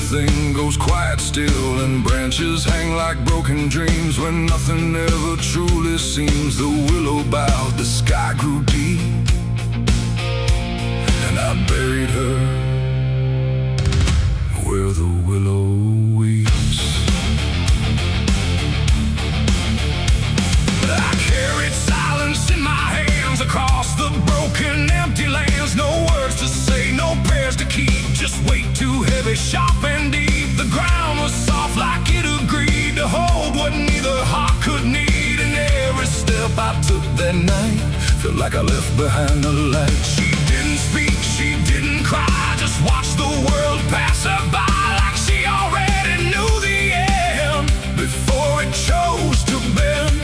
everything goes quiet still, and branches hang like broken dreams when nothing ever truly seems. The willow bowed, the sky grew deep, and I buried her where the willow weeps. I carried silence in my hands across the broken, empty lands. No words to say, no prayers to keep, just weight too heavy, sharp and deep. The ground was soft like it agreed to hold what neither heart could need. And every step I took that night felt like I left behind a light. She didn't speak, she didn't cry, just watched the world pass her by like she already knew the end before it chose to bend.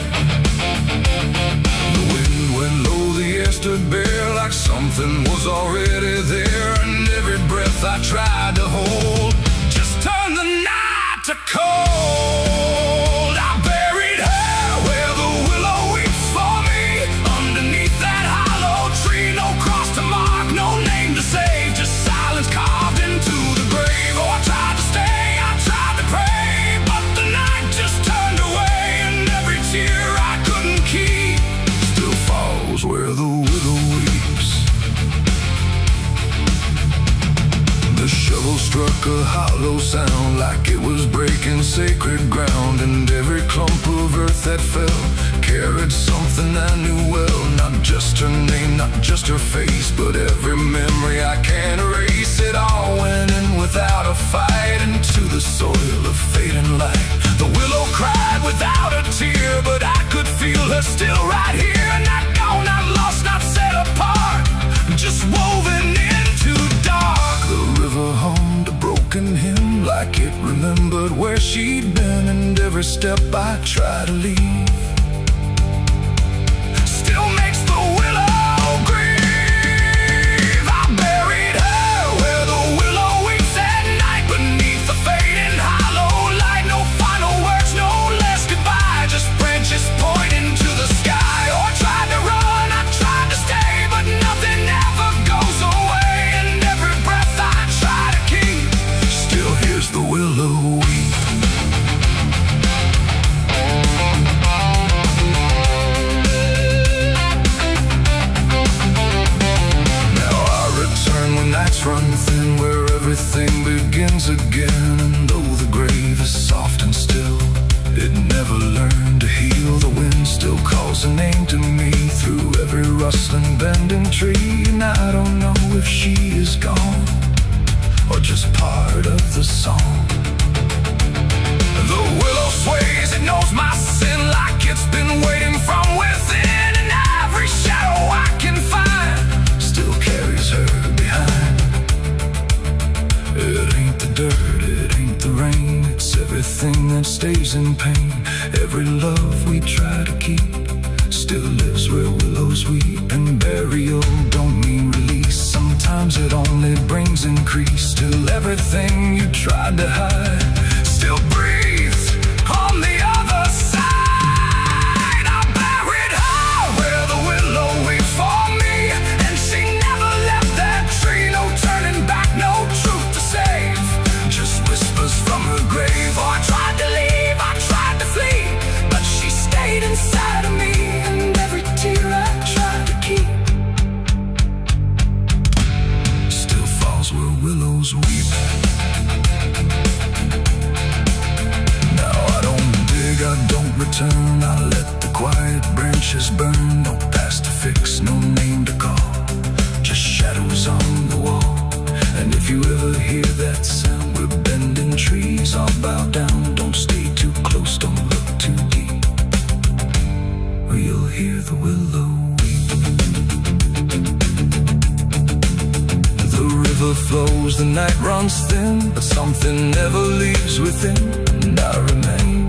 The wind went low, the air stood bare like something was already there, and every breath I tried to hold just turned the night to cold. I buried her where the willow weeps for me, underneath that hollow tree. No cross to mark, no name to save, just silence carved into the grave. Oh, I tried to stay, I tried to pray, but the night just turned away, and every tear I couldn't keep still falls where the willow weeps. The shovel struck a hollow sound like it was breaking sacred ground, and every clump of earth that fell carried something I knew well. Not just her name, not just her face, but every memory I can't erase. It all went in without a fight into the soil of fading light. The willow cried without a tear, but I could feel her still right here. Not gone, not lost, not set apart, just woven into dark. The river hummed a broken hymn like it remembered where she'd been, and every step I tried to leave still makes the willow grieve. I buried her where the willow weeps at night, beneath the fading hollow light. No final words, no last goodbye, just branches pointing to the sky. Oh, I tried to run, I tried to stay, but nothing ever goes away, and every breath I try to keep still hears the willow weep. Run thin where everything begins again, and though the grave is soft and still, it never learned to heal. The wind still calls a name to me through every rustling bending tree, and I don't know if she is gone or just part of the song. The willow sways, it knows my sin like it's been waiting from within, and every shadow I can find still carries her behind. It ain't the dirt, it ain't the rain, it's everything that stays in pain. Every love we try to keep still lives where willows weep, and burial don't mean release. Sometimes it only brings increase, till everything you tried to hide still breathes on the other side. I buried her where the willow weeps for me, and she never left that tree. No turning back, no truth to save, just whispers from her grave. Oh, I tried to leave, I tried to flee, but she stayed inside of me, and every tear I tried to keep still falls where willows weep. Now I don't dig, I don't return, I let the quiet branches burn. No past to fix, no name to call, just shadows on the wall. And if you ever hear that sound, we're bending trees, I'll bow down. Don't stay too close, don't look too deep, or you'll hear the willow weep. The river flows, the night runs thin, but something never leaves within, and I remain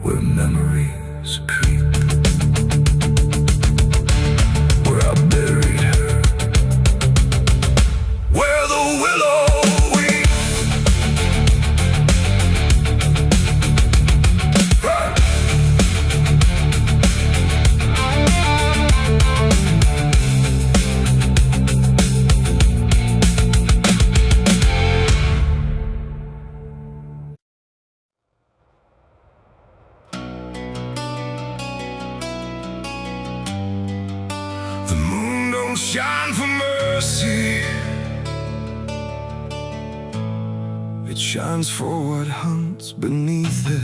where memories creep, where I buried her, where the willow weeps. It shines for what hunts beneath it.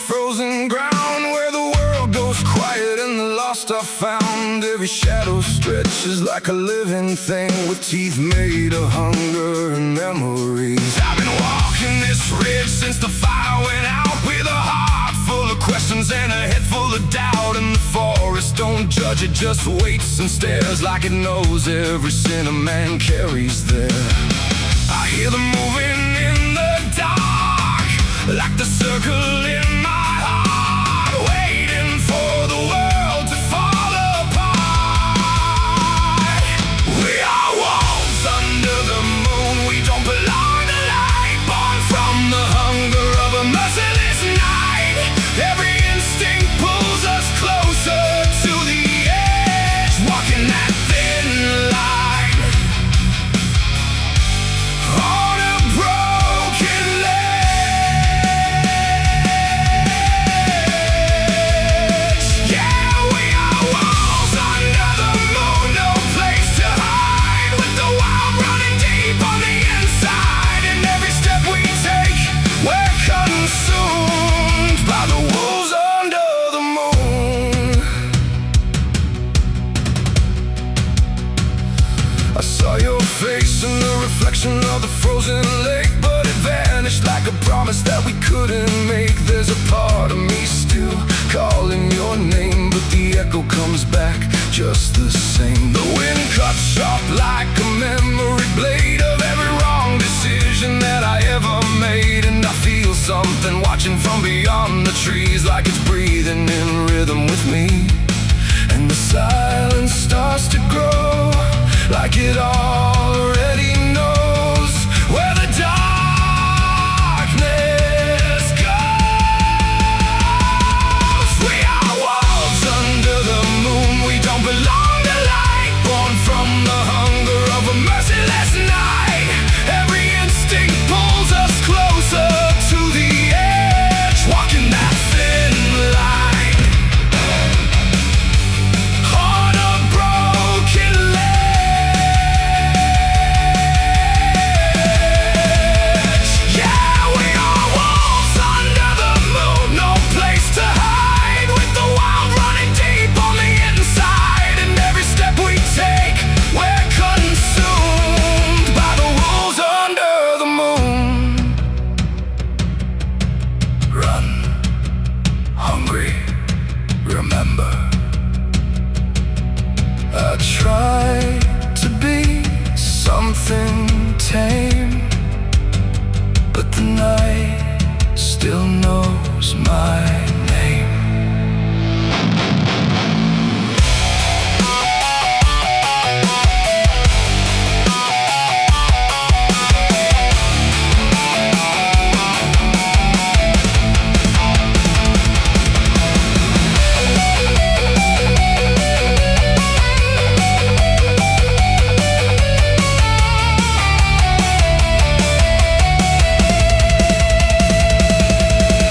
Frozen ground where the world goes quiet and the lost are found. Every shadow stretches like a living thing with teeth made of hunger and memories. I've been walking this ridge since the fire went out, with a heart full of questions and a head full of doubt. And the forest don't judge, it just waits and stares like it knows every sin a man carries there. I hear them moving in the dark, like the circle in my heart, waiting for the world to fall apart. We are wolves under the moon, we don't belong to light, born from the hunger of a merciless night. Every instinct pulls us closer to the edge, walking that thin line on a broken ledge. Yeah, we are wolves under the moon, no place to hide, with the wild running deep on the inside. And every step we take, we're consumed by the wolves under the moon. I saw your face in the reflection of the frozen lake, but it vanished like a promise that we couldn't make. There's a part of me still calling your name, but the echo comes back just the same. The wind cuts sharp like a memory blade of every wrong decision that I ever made. And I feel something watching from beyond the trees, like it's breathing in rhythm with me. And the silence starts to grow, like it already knows where the darkness goes. We are wolves under the moon, we don't belong to light, born from the hunger of a merciless night. Every instinct pulls us closer to the edge, walking that thin line on a broken ledge. Yeah, we are wolves under the moon, no place to hide, with the wild running deep on the inside. And every step we take, we're consumed by the wolves under the moon. Run, hungry, remember. I try to be something tame, but the night still knows my name.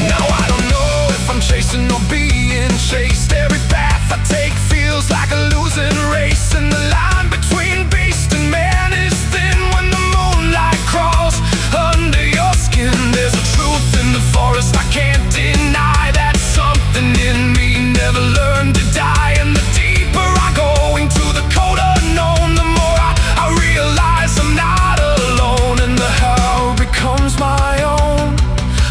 Now I don't know if I'm chasing or being chased. Every path I take feels like a losing race, and the line between beast and man is thin when the moonlight crawls under your skin. There's a truth in the forest I can't deny, that something in me never learned to die. And the deeper I go into the cold unknown, the more I realize I'm not alone. And the how becomes my own,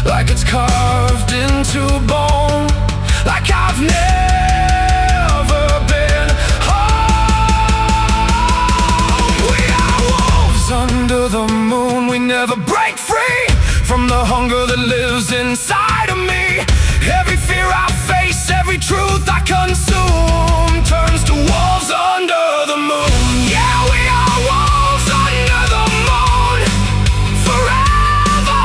like it's carved into bone, like I've never been home. We are wolves under the moon, we never break free from the hunger that lives inside of me. Every fear I face, every truth I consume, turns to wolves under the moon. Yeah, we are wolves under the moon, forever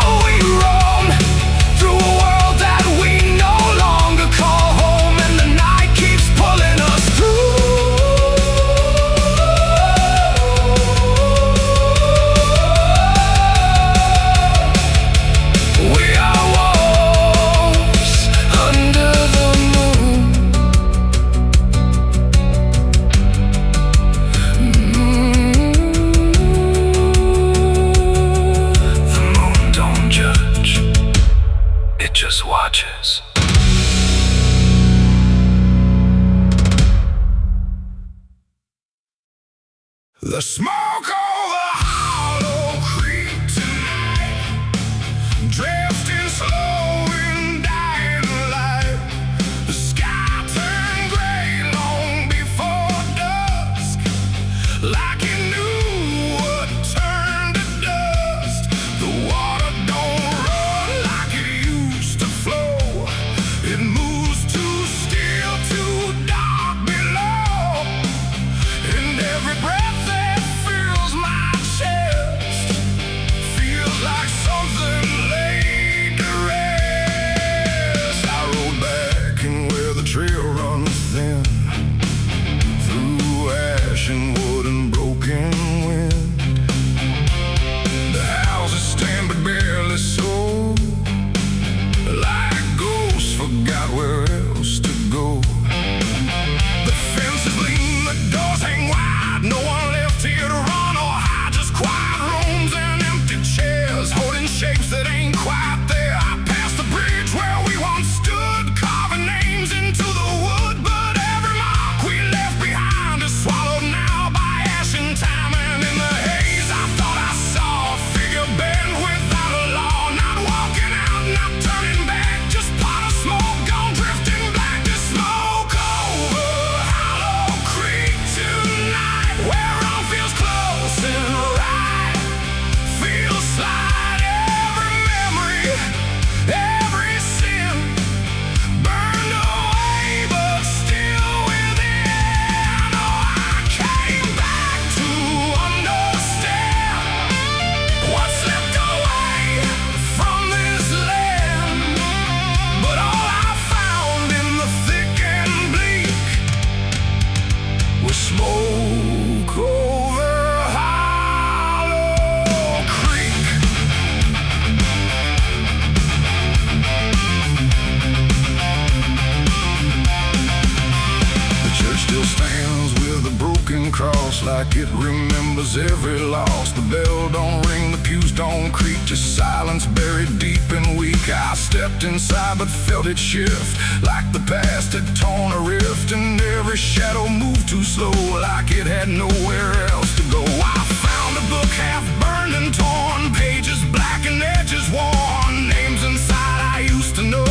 it remembers every loss. The bell don't ring, the pews don't creak, just silence buried deep and weak. I stepped inside but felt it shift, like the past had torn a rift, and every shadow moved too slow, like it had nowhere else to go. I found a book half burned and torn, pages black and edges worn, names inside I used to know,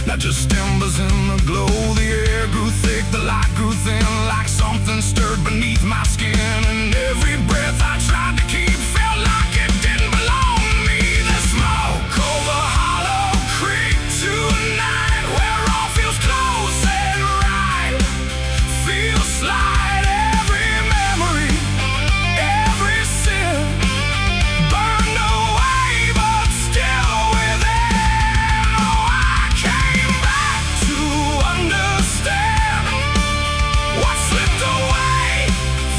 not just embers in the glow. The air grew thick, the light grew thin, like something stirred beneath my skin, and every breath I tried to keep felt like it didn't belong to me. The smoke over Hollow Creek tonight, where all feels close and right, feels slight. Every memory, every sin burned away, but still within. Oh, I came back to understand what slipped away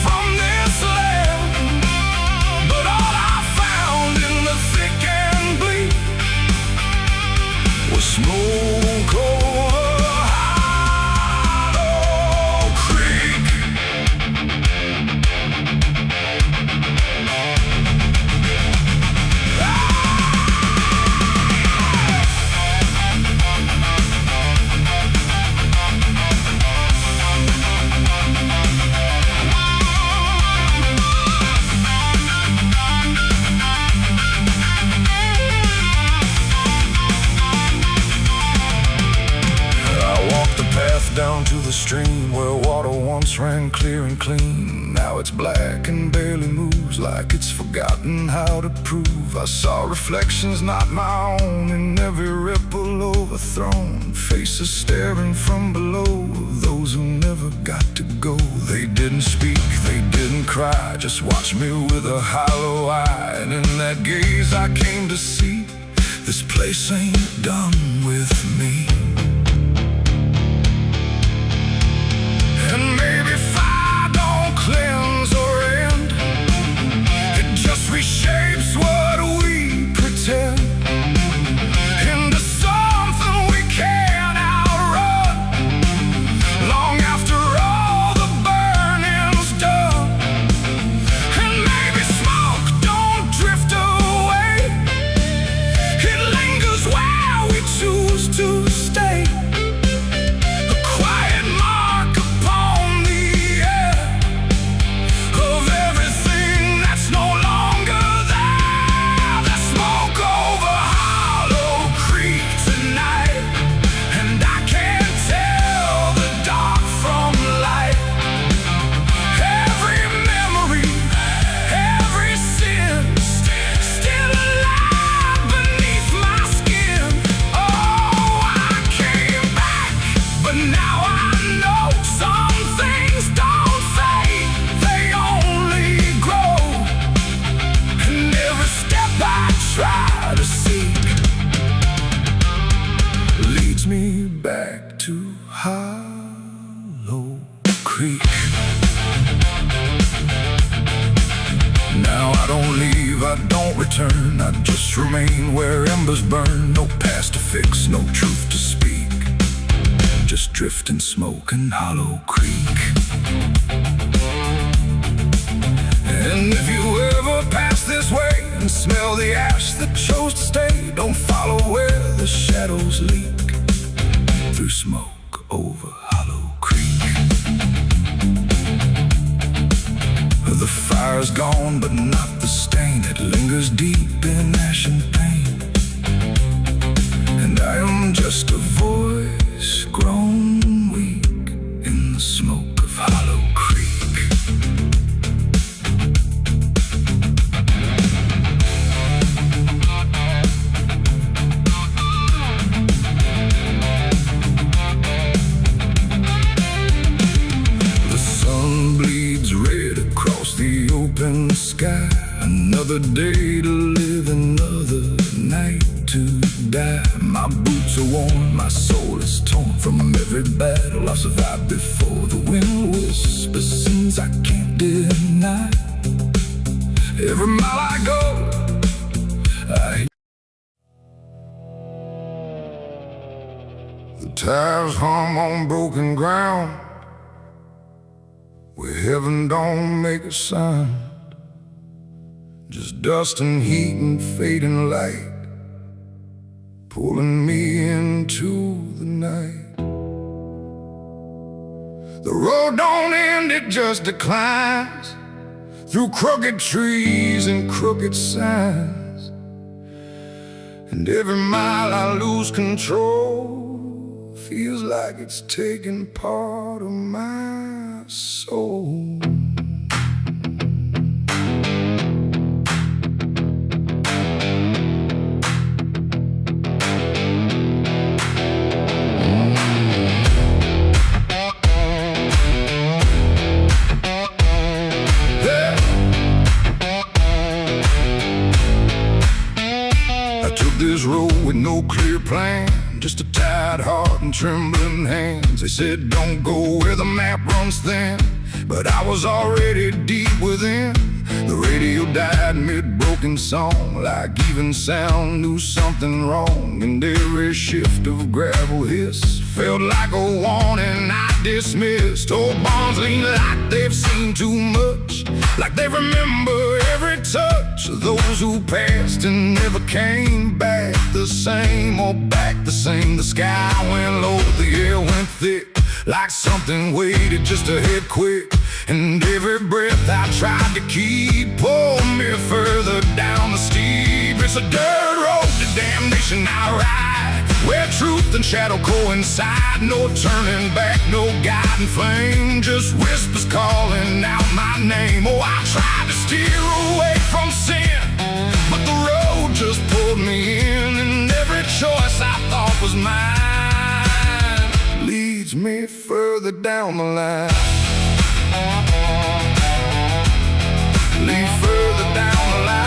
from this land. But all I found in the thick and bleak was smoke over Hollow Creek. I walked the path down to the stream where water once ran clear and clean. Now it's black and barely moves, like it's forgotten how to prove. I saw reflections not my own in every ripple overthrown, faces staring from below, those who never got to go. They didn't speak, they didn't cry, just watched me with a hollow eye. And in that gaze I came to see, this place ain't done with me. And maybe fire don't cleanse or end, it just reshapes what we pretend into something we can't outrun, long after all the burning's done. And maybe smoke don't drift away, it lingers where we choose to stay, a quiet mark upon the air of everything that's no longer there. The smoke over Hollow Creek tonight, and I can't tell the dark from light. Every memory, every sin still alive beneath my skin. Oh, I came back, but now I know some things don't fade, they only grow. And every step I try to seek leads me back to Hollow Creek. Now I don't leave, I don't return, I just remain where embers burn. No past to fix, no truth to speak, just drift and smoke in Hollow Creek. And if you ever pass this way and smell the ash that chose to stay, don't follow where the shadows leak, through smoke over Hollow Creek. The fire's gone, but not the stain, it lingers deep in ash and pain. And I am just a voice grown weak in the smoke of Hollow Creek. The sun bleeds red across the open sky, another day to live, another night to die. My boots are worn, my soul is torn from every battle I've survived before. The wind whispers sins I can't deny. Every mile I go, I the tires hung on broken ground. where heaven don't make a sound, just dust and heat and fading light, pulling me into the night. The road don't end, it just declines through crooked trees and crooked signs, and every mile I lose control feels like it's taking part of my soul. This road with no clear plan, just a tired heart and trembling hands. They said don't go where the map runs thin, but I was already deep within. The radio died mid-broken song, like even sound knew something wrong, and every shift of gravel hiss felt like a warning I dismissed. Old bonds lean like they've seen too much, like they remember every touch of those who passed and never came back the same, or back the same. The sky went low, the air went thick, like something waited just to hit quick, and every breath I tried to keep pulled me further down the steep. It's a dirt road to damnation I ride, where truth and shadow coincide. No turning back, no guiding flame, just whispers calling out my name. Oh, I tried to steer away from sin, but the road just pulled me in, and every choice I thought was mine leads me further down the line. Lead further down the line.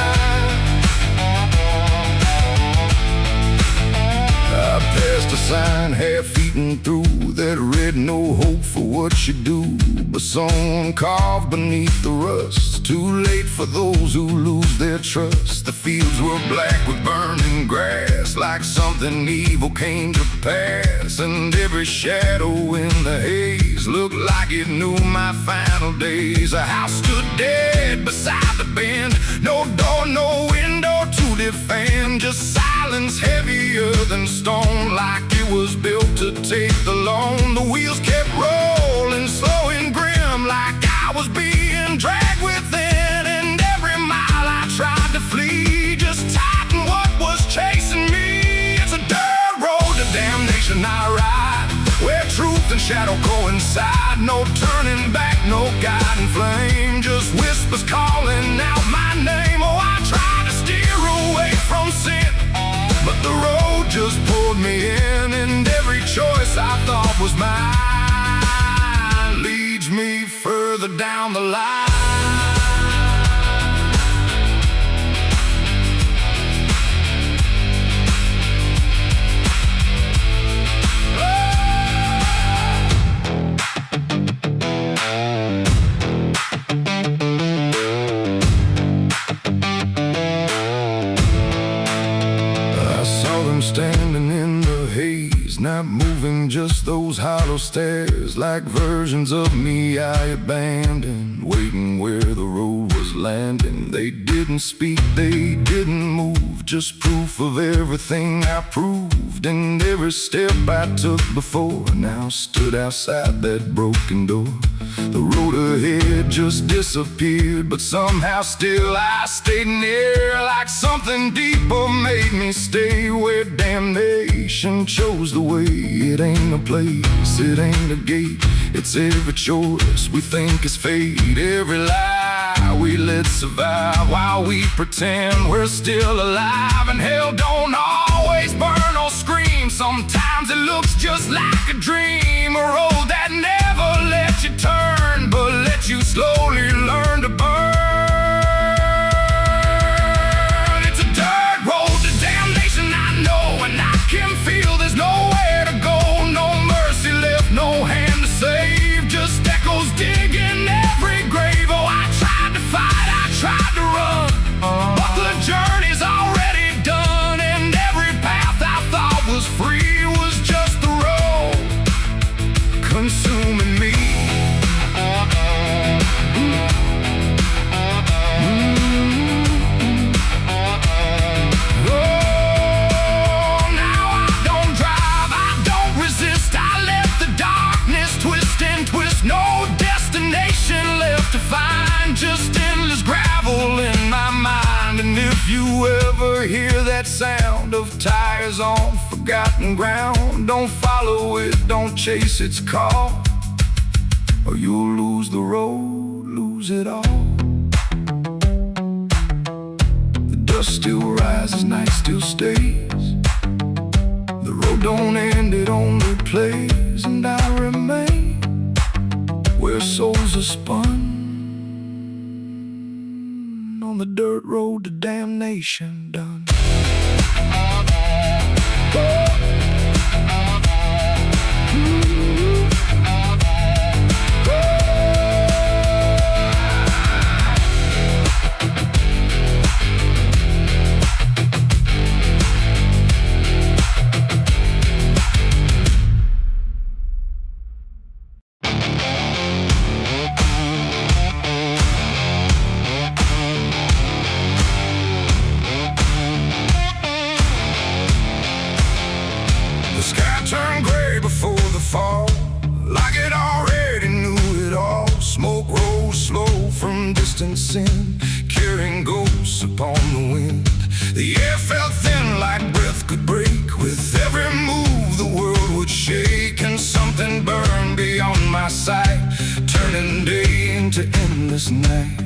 I passed a sign half-eaten through that read no hope for what you do, but someone carved beneath the rust, too late for those who lose their trust. The fields were black with burning grass, like something evil came to pass, and every shadow in the haze looked like it knew my final days. A house stood dead beside the bend, no door, no window to defend, just silence heavier than stone, like it was built to take the loan. The wheels kept rolling slow and grim, like I was being dragged within, and every mile I tried to flee just tightened what was chasing me. It's a dirt road to damnation I ride, where truth and shadow coincide. No turning back, no guiding flame, just whispers calling out my name. Oh, I tried to steer away from sin, but the road just pulled me in, and every choice I thought was mine leads me further down the line. Standing in the haze, not moving, just those hollow stares, like versions of me I abandoned, waiting where the road was landing. They didn't speak, they didn't move, just proof of everything I proved, and every step I took before now stood outside that broken door. The road ahead just disappeared, but somehow still I stayed near, like something deeper made me stay, where damnation chose the way. It ain't a place, it ain't a gate, it's every choice we think is fate, every lie we let survive while we pretend we're still alive. And hell don't always burn or scream, sometimes it looks just like a dream, a road that never let you turn, but let you slowly learn to burn. It's a dirt road to damnation, I know, and I can feel there's nowhere to go, no mercy left, no hand to save, just echoes digging every grave. Oh, I tried to fight, I tried to run, but the journey's already done, and every path I thought was free was just the road consuming me. ever hear that sound of tires on forgotten ground? Don't follow it, don't chase its call, or you'll lose the road, lose it all. The dust still rises, night still stays. The road don't end, it only plays. And I remain where souls are spun, on the dirt road to damnation done. Turned gray before the fall, like it already knew it all. Smoke rose slow from distant sin, carrying ghosts upon the wind. The air felt thin like breath could break. With every move the world would shake, and something burned beyond my sight, turning day into endless night.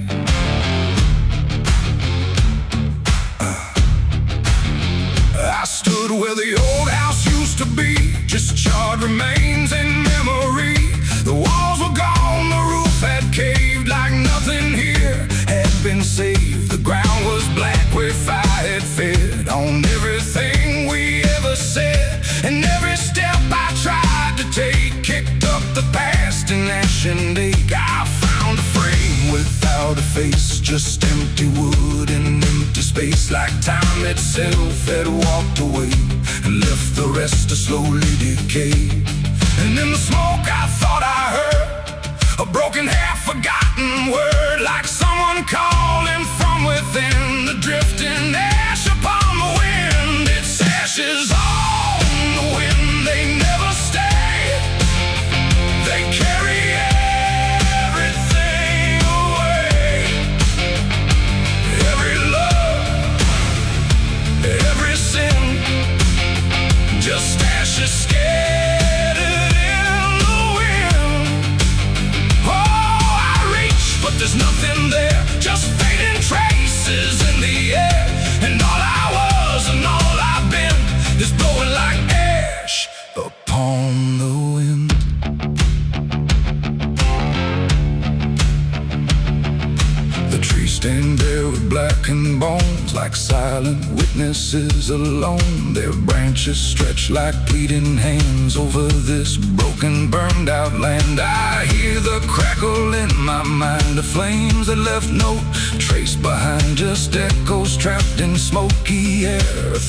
I stood where the old house used to be, just charred remains in memory. The walls were gone, the roof had caved, like nothing here had been saved. The ground was black where fire had fed on everything we ever said. And every step I tried to take kicked up the past in ash and ache. I found a frame without a face, just empty wood and empty space, like time itself had walked away and left the rest to slowly decay. And in the smoke I thought I heard a broken, half-forgotten word, like someone calling from within. The drifting ash upon the wind, its ashes on the wind. They never stay, they carry everything away. Every love, every sin, just ashes scattered in the wind. Oh, I reach, but there's nothing there, just fading traces in the air. And all I was and all I've been is blowing like ash upon the wind. The trees stand there with blackened bones, like silent witnesses alone. Their branches stretch like pleading hands over this broken, burned out land. I hear the crackle in my mind of flames that left no trace behind, just echoes trapped in smoky air,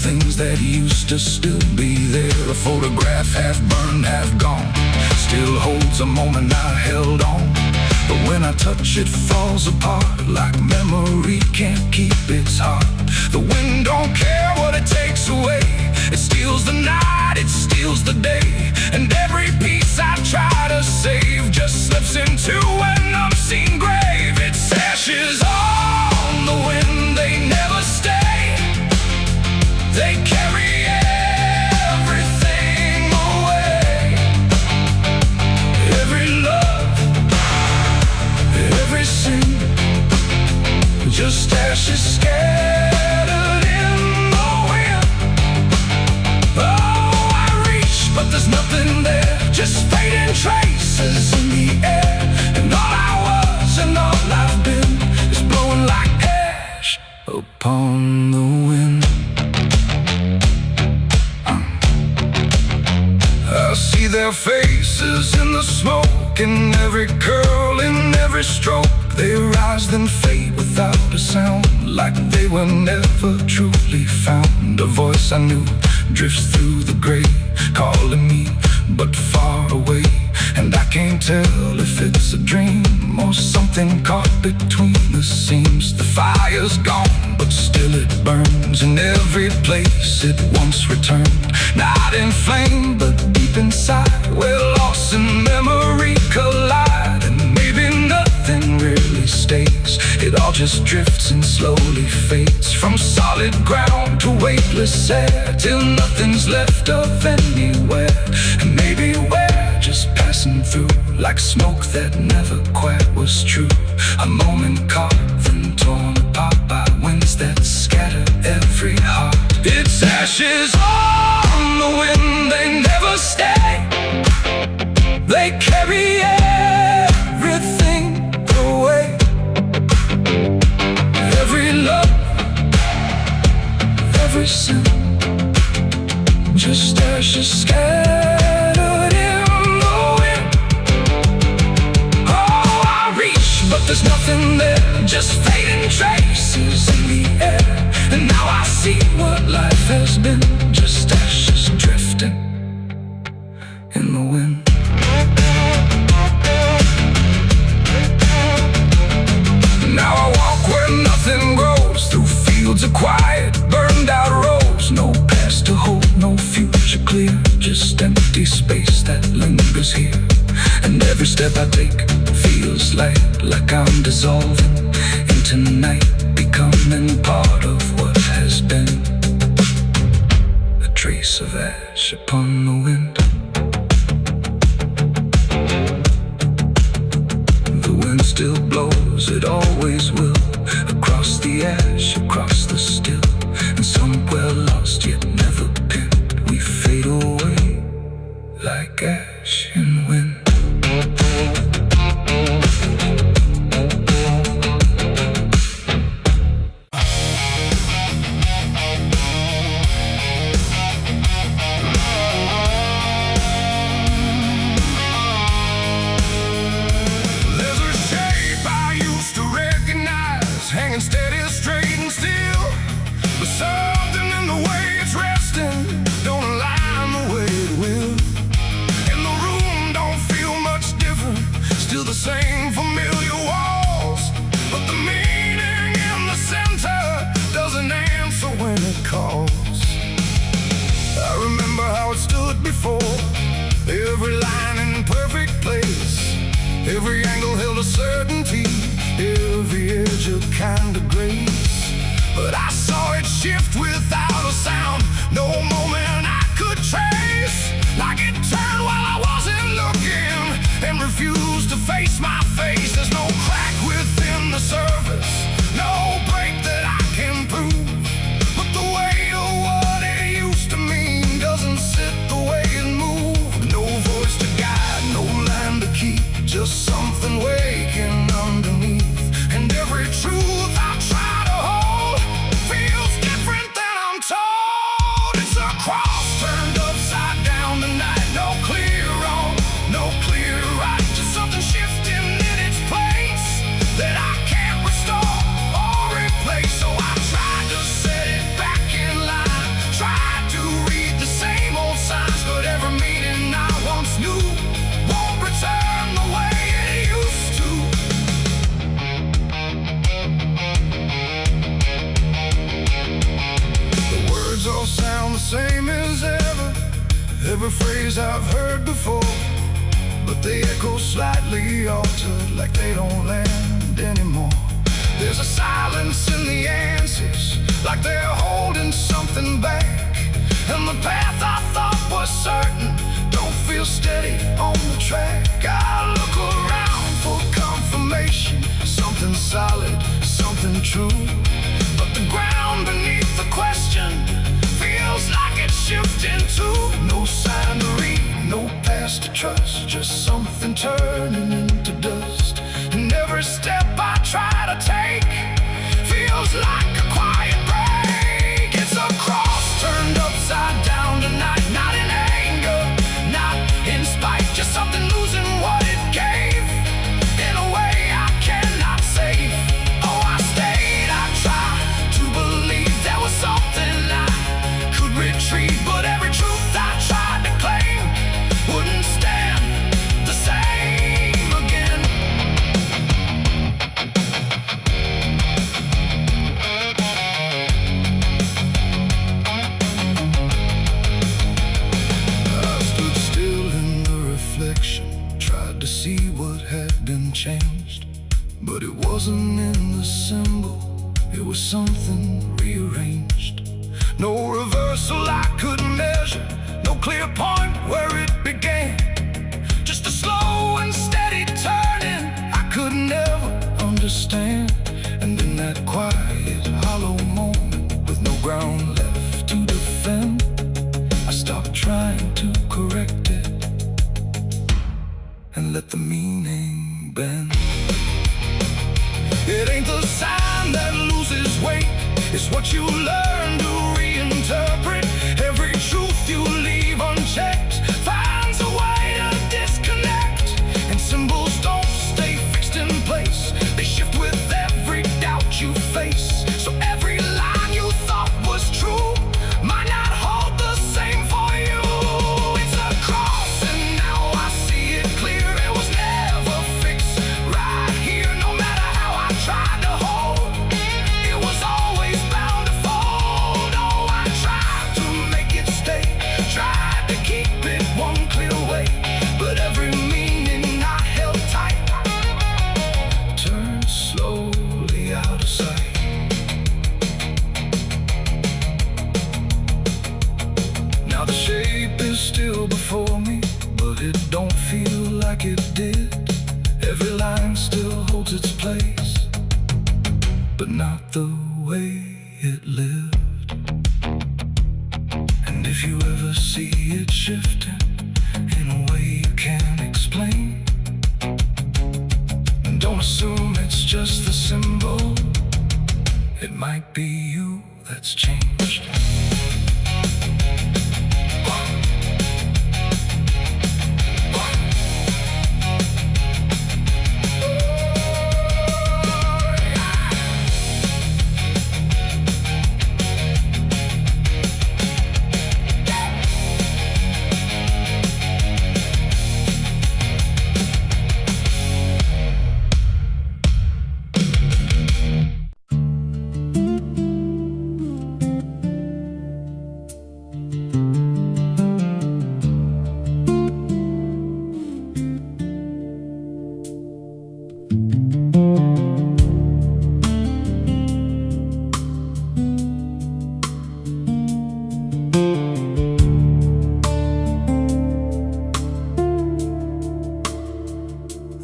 things that used to still be there. A photograph half burned, half gone, still holds a moment I held on. But when I touch it, falls apart, like memory can't keep its heart. The wind don't care what it takes away, it steals the night, it steals the day. And every piece I try to save just slips into an unseen grave. Its ashes on the wind, they never stay, they carry everything away. Every love, every sin, just ashes scattered in the wind. Oh, I reach, but there's nothing there, just fading traces in the air. And all I was and all I've been is blowing like ash upon the wind. I see their faces in the smoke, in every curl, in every stroke. They rise then fade without a sound, like they were never truly found. A voice I knew drifts through the gray, calling me but far away. And I can't tell if it's a dream or something caught between the seams. The fire's gone, but still it burns in every place it once returned. Not in flame, but deep inside, where loss and memory collide. And maybe nothing really stays. It all just drifts and slowly fades, from solid ground to weightless air, till nothing's left of anywhere. And maybe we're just passing through, like smoke that never quite was true. A moment carved and torn apart by winds that scatter every heart. It's ashes on the wind, they never stay. They carry everything away. Every love, every sin, just ashes scattered in the wind. Oh, I reach, but there's nothing there, just fading traces in the air. And now I see what life has been, just ashes drifting in the wind. Now I walk where nothing grows, through fields of quiet, burned out roads. No past to hold, no future clear, just empty space that lingers here. And every step I take feels like I'm dissolving into night, becoming part of what has been. A trace of ash upon the wind. The wind still blows, it always will, across the ash, across the still. And somewhere lost yet never pinned, we fade away like ash in wind. Hanging steady, straight and still, but something in the way it's resting don't align the way it will. And the room don't feel much different, still the same familiar walls, but the meaning in the center doesn't answer when it calls. I remember how it stood before, every line in perfect place, every angle held a certainty, every edge a kind of grace. But I saw it shift without a sound, no moment I could trace. Like it turned while I wasn't looking, and refused to face my face. There's no crack within the surface, no break that I can prove, but the weight of what it used to mean doesn't sit the way it moved. No voice to guide, no line to keep, just something waking underneath. And every truth I try to hold feels different than I'm told. It's a cross turned upside down tonight. No clear wrong, no clear right, just something shifting in its place that I can't restore or replace. So I tried to set it back in line, tried to read the same old signs, but every meaning I once knew won't return the way it used to. All sound the same as ever, every phrase I've heard before, but they echo slightly altered, like they don't land anymore. There's a silence in the answers, like they're holding something back. And the path I thought was certain don't feel steady on the track. I look around for confirmation, something solid, something true, but the ground beneath the question feels like it's shifting too. No sign to read, no past to trust, just something turning into dust. And every step I try to take feels like a quiet break. It's a cross turned upside down tonight, not in anger, not in spite, just something losing what it gave in a way I cannot save. Oh, I stayed, I tried to believe there was something retreat, but every truth I tried to claim wouldn't stand No reversal I could measure, no clear point where it began. Just a slow and steady turning I could never understand. And in that quiet, hollow moment, with no ground left to defend, I stopped trying to correct it and let the meaning bend. It ain't the sign that loses weight, it's what you learn to reinterpret. Every truth you leave unchecked finds a way to disconnect. And symbols don't stay fixed in place, they shift with every doubt you face. So every line you thought was true might not hold the same for you. It's a cross and now I see it clear. It was never fixed right here, no matter how I tried to hold. It was always bound to fold. Oh, I tried to make it stay, tried to keep it one clear way, but every meaning I held tight turned slowly out of sight. Now the shape is still before me, but it don't feel like it did. Every line still holds its place, but not the way it lived. And if you ever see it shifting in a way you can't explain, don't assume it's just the symbol. It might be you that's changed.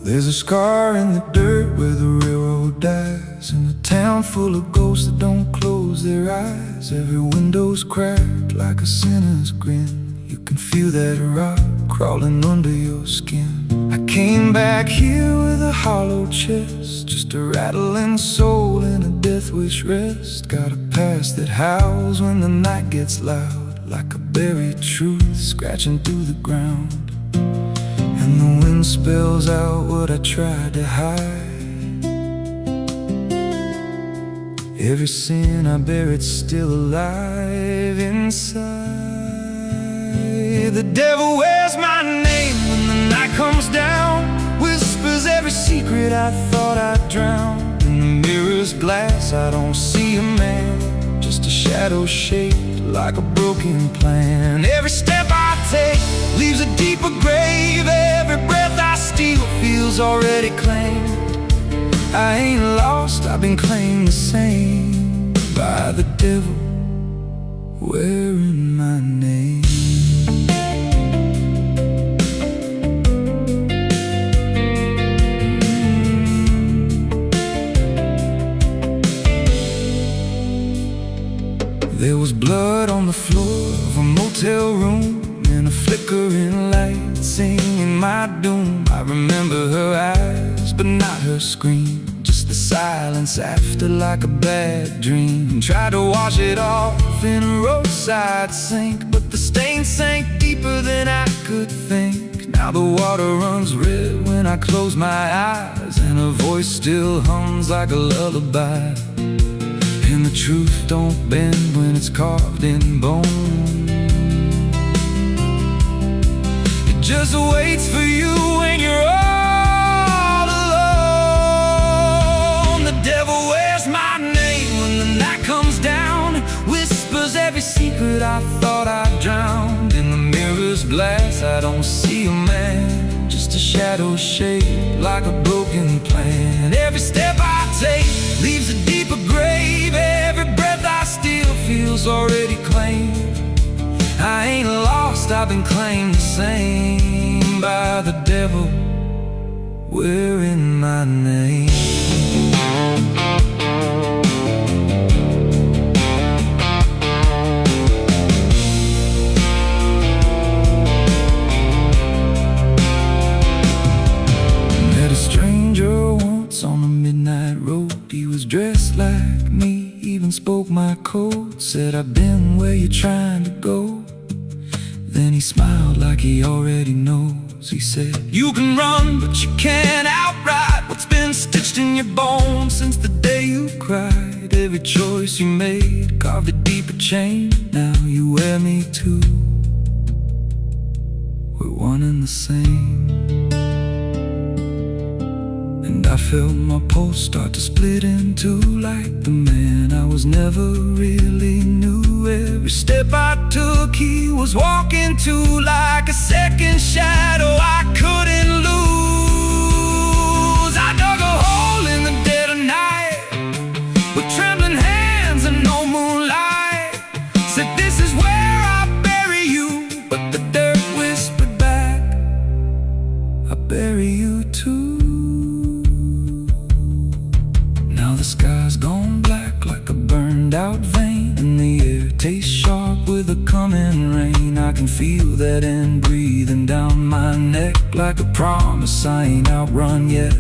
There's a scar in the dirt where the railroad dies, and a town full of ghosts that don't close their eyes. Every window's cracked like a sinner's grin. You can feel that rock crawling under your skin. I came back here with a hollow chest, just a rattling soul in a death wish rest. Got a past that howls when the night gets loud, like a buried truth scratching through the ground. And the wind spells out what I tried to hide. Every sin I buried still alive inside. The devil wears my name when the night comes down, whispers every secret I thought I'd drown. In the mirror's glass I don't see a man, just a shadow shaped like a broken plan. Every step I take leaves a deeper grave. Every breath I steal feels already claimed. I ain't lost, I've been claimed the same by the devil wearing my name. There was blood on the floor of a motel room, and a flickering light singing my doom. I remember her eyes, but not her scream, just the silence after like a bad dream. Tried to wash it off in a roadside sink, but the stain sank deeper than I could think. Now the water runs red when I close my eyes, and her voice still hums like a lullaby. And the truth don't bend when it's carved in bone. It just waits for you when you're all alone. The devil wears my name when the night comes down, whispers every secret I thought I'd drowned. In the mirror's glass I don't see a man, just a shadow shaped like a broken plan. Every step I take leaves a deeper grave. Every breath I steal feels already claimed. I ain't lost, I've been claimed the same by the devil wearing my name. Met a stranger once on a midnight road. He was dressed like me, even spoke my code. Said, I've been where you're trying to go. Then he smiled like he already knows. He said, you can run, but you can't outride what's been stitched in your bones since the day you cried. Every choice you made carved a deeper chain. Now you wear me too. We're one and the same. And I felt my pulse start to split in two, like the man I was never really knew. Every step I took, he was walking to, like a second shadow I couldn't lose. I dug a hole in the dead of night with trembling hands and no moonlight. Said, this is where I bury you, but the dirt whispered back, I bury you too. Now the sky's gone black like a burned out vein, and the air tastes sharp with the coming rain. I can feel that end breathing down my neck like a promise I ain't outrun yet.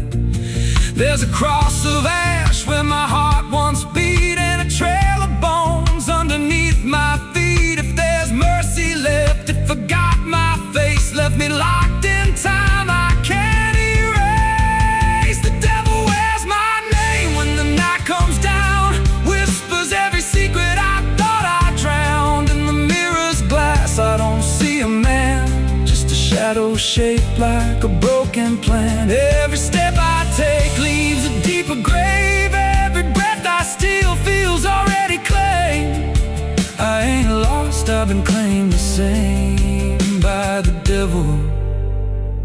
There's a cross of ash where my heart once beat, and a trail of bones underneath my feet. If there's mercy left, it forgot my face, left me locked in time I can't erase. The devil wears my name when the night comes down, whispers every secret I thought I drowned. In the mirror's glass I don't see a man, just a shadow shaped like a broken plan. Every step I take leaves a deeper grave. Every breath I steal feels already claimed. I ain't lost, I've been claimed the same by the devil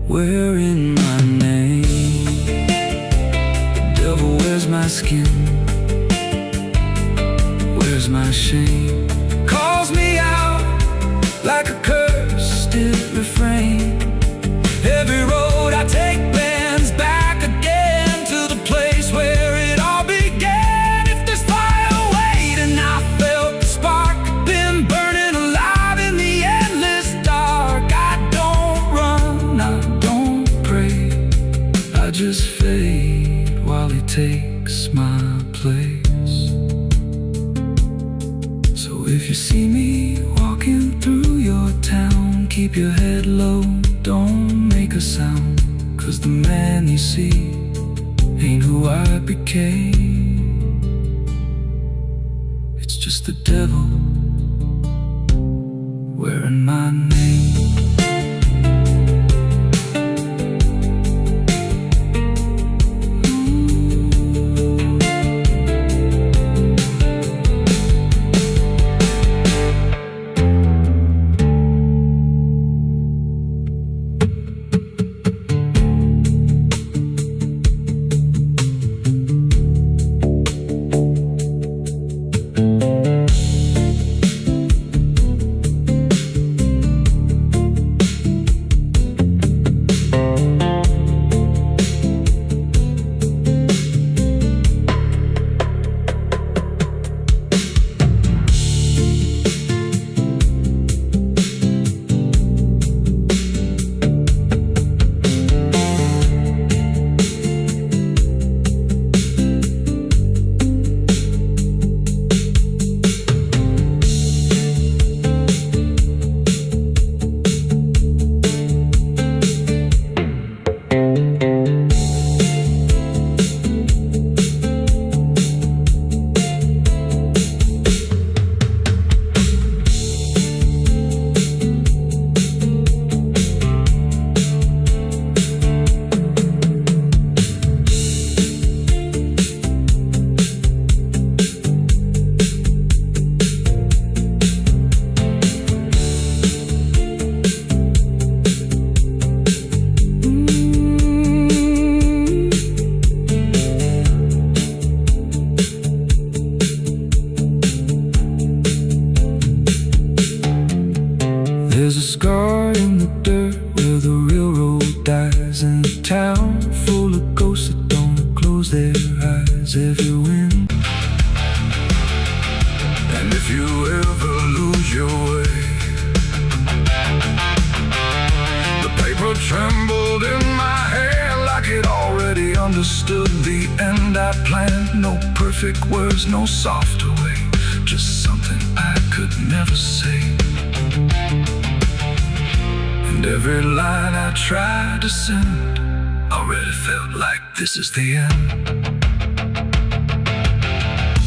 wearing my name. The devil wears my skin, wears my shame, calls me out like a cursed refrain. Every road I take bends back again to the place where it all began. If there's fire waiting, I felt the spark, been burning alive in the endless dark. I don't run, I don't pray, I just fade while he takes my place. So if you see me walking through your town, keep your head low, don't make a sound, 'cause the man you see ain't who I became. It's just the devil wearing my name. There's a scar in the dirt where the railroad dies, in a town full of ghosts that don't close their eyes. Every wind. And if you ever lose your way, the paper trembled in my hand like it already understood the end I planned. No perfect words, no softer way, just something I could never say. And every line I tried to send already felt like this is the end.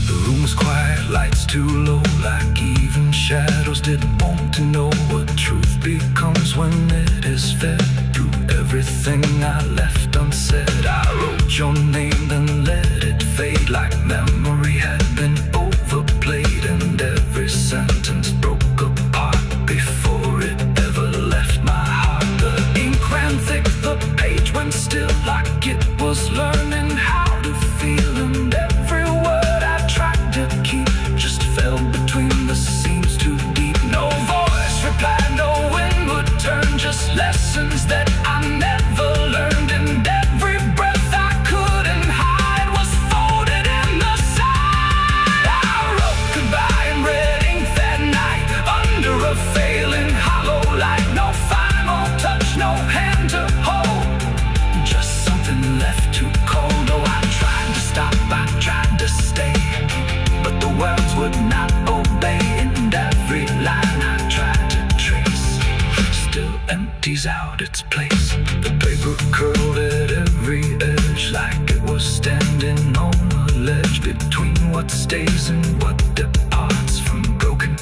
The room's quiet, lights too low, like even shadows didn't want to know what truth becomes when it is fed. Through everything I left unsaid, I wrote your name, then let it fade like memory had been overplayed. And every sentence broke apart before it ever left my heart. The ink ran thick, the page went still, like it was learning how to feel. And every word I tried to keep just fell between the seams too deep. No voice replied, no wind would turn, just lessons that I never learned. And every breath I couldn't hide was folded in the side. I wrote goodbye in red ink that night, under a failing hollow light. No final touch, no hand to hold, just something left too cold. Oh, I tried to stop, I tried to stay, but the words would not obey. And every line I tried to trace still empties out its place. The paper curled at every edge like it was standing on a ledge between what stays and what departs from broken,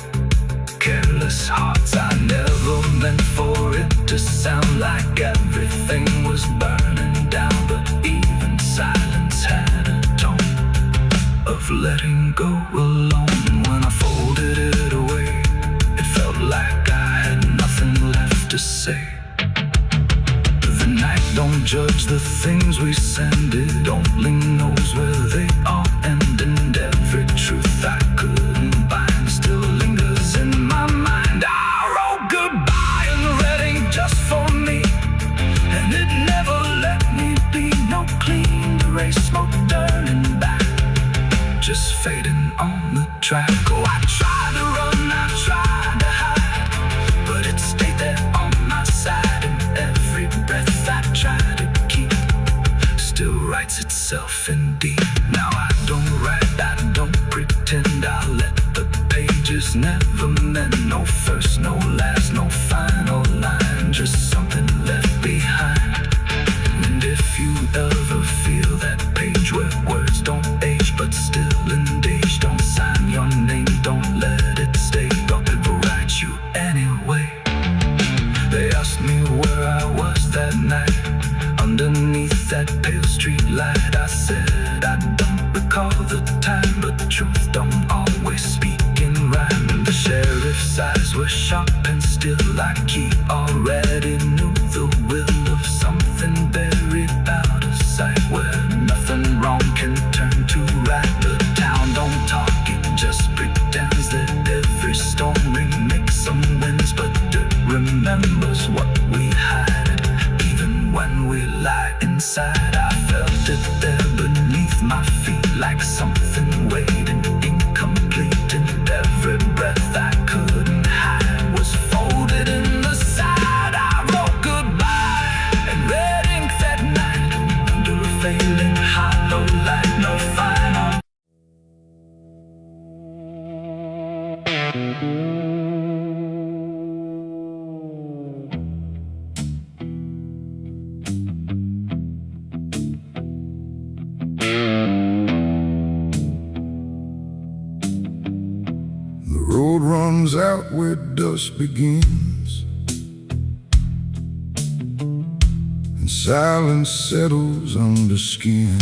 careless hearts. I never meant for it to sound like everything was burning down, but even silence had a tone of letting go alone. When I folded it away, it felt like I had nothing left to say. The night don't judge the things we send, it only knows where they all end. And every truth I couldn't bind still lingers in my mind. I wrote goodbye in red ink just for me, and it never let me be. No clean erase, smoke turning back, just fading on the track. Oh, I tried to run, I tried to hide, but it stayed there on my side. And every breath I tried to keep still writes itself in deep. Now I don't write, I don't pretend, I let the pages never mend. No first, no last, no final line, just something left behind. And if you ever feel that page where words don't age but still engage, don't sign your name, don't let it stay, don't ever write you anyway. They asked me where I was that night, underneath that pale street light. I said I don't recall the time, but the truth don't always speak in rhyme. And the sheriff's eyes were sharp and still, like he already knew the will of something buried out of sight, where nothing wrong can turn to right. The town don't talk, it just pretends that every storm remakes some winds, but it remembers what we hide. Even when we lie inside, I felt it there beneath my feet, like something waiting incomplete. And every breath I couldn't hide was folded in the side. I wrote goodbye in red ink that night, under a failing hollow light. No final. The road runs out where dusk begins, and silence settles under skin.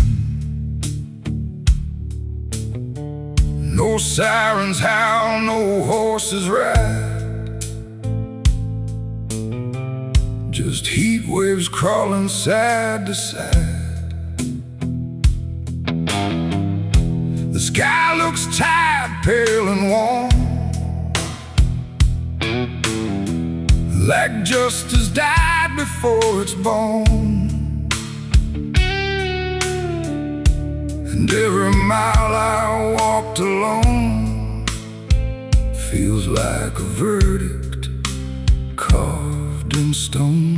No sirens howl, no horses ride, just heat waves crawling side to side. The sky looks tired, pale and warm. like justice died before it's born. And every mile I walked alone feels like a verdict carved in stone.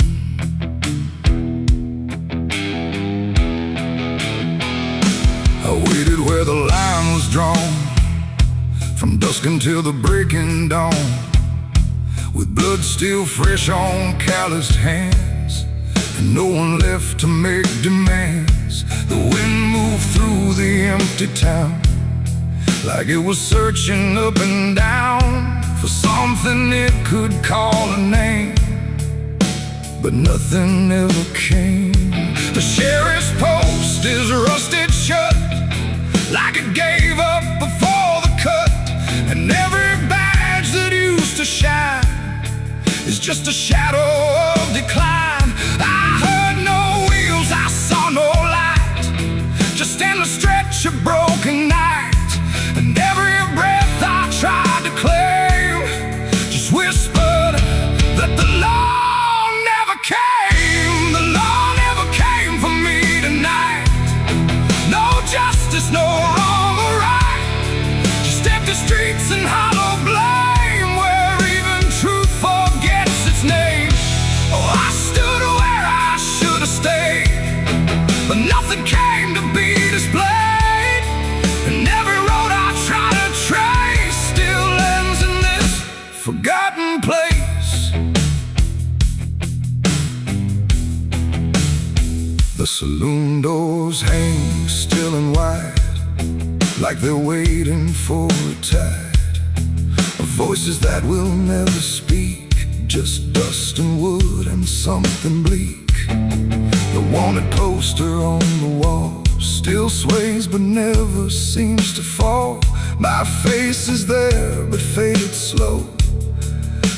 I waited where the line was drawn, from dusk until the breaking dawn, with blood still fresh on calloused hands, and no one left to make demands. The wind moved through the empty town like it was searching up and down for something it could call a name, but nothing ever came. The sheriff's post is rusted shut, like it gave up before the cut, and every badge that used to shine is just a shadow of decline. I heard no wheels, I saw no light, just endless stretch of broken night. And every breath I tried to claim just whispered that the law never came. The law never came for me tonight. No justice, no wrong or right, just empty streets and hollow blame, where even truth forgets its name. Oh, I stood where I should have stayed, but nothing came to be displayed. And every road I try to trace still ends in this forgotten place. The saloon doors hang still and wide, like they're waiting for a tide of voices that will never speak, just dust and wood and something bleak. The wanted poster on the wall still sways but never seems to fall. My face is there but faded slow,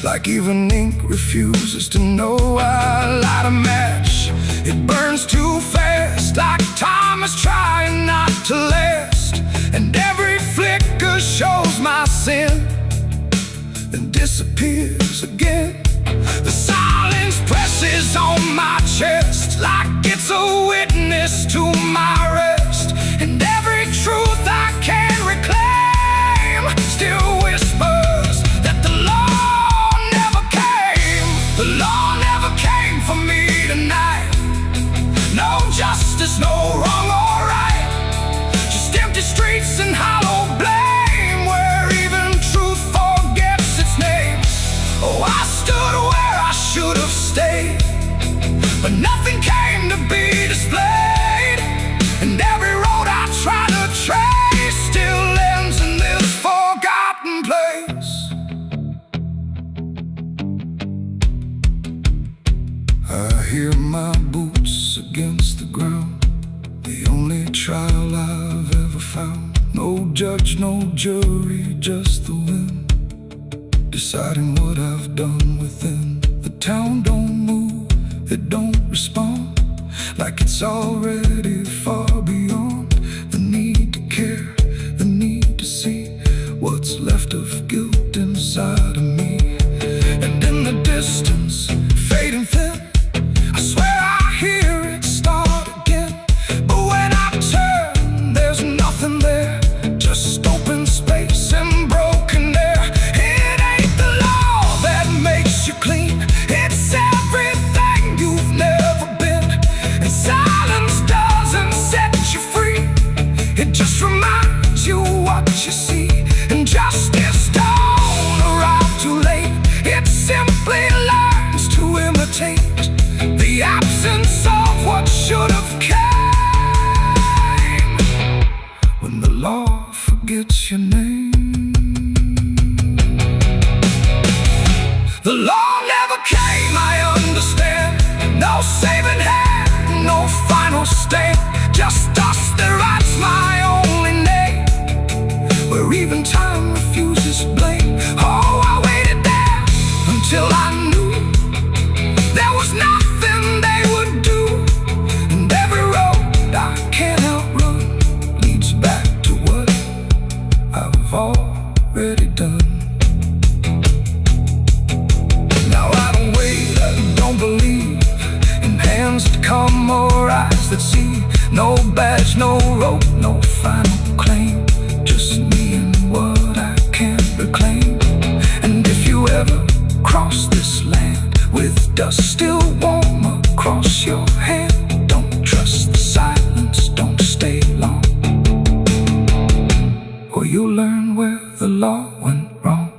like even ink refuses to know. I light a match, it burns too fast, like time is trying not to last. And every flicker shows my sin, then disappears again. The silence presses on my chest, like it's a witness to my rest. And every truth I can't reclaim still whispers that the law never came. The law never came for me tonight. No justice, no wrong or right, just empty streets and hollow blame, where even truth forgets its name. Oh, I stood where I should have stayed, but nothing came to be displayed. And every road I try to trace still ends in this forgotten place. I hear my boots against the ground, the only trial I've ever found. No judge, no jury, just the wind deciding what I've done within. The town don't move, it don't respond, like it's already far beyond the need to care, the need to see what's left of guilt inside of me. And in the distance, fading thin, I swear I hear it start again. But when I turn, there's nothing there, just open space and broken air. It ain't the law that makes you clean, it's everything you've never been. And silence doesn't set you free, it just reminds you what you see. And justice don't arrive too late, it simply learns to imitate the absence of what should have came. When the law forgets your name. The law never came, I understand. No saving hand, no final stand, just dust that writes my only name, where even time refuses blame. Oh, I waited there until I knew there was nothing they would do. And every road I can't outrun leads back to what I've already done. Now I don't wait with dust still warm across your hand. Don't trust the silence, don't stay long, or you'll learn where the law went wrong.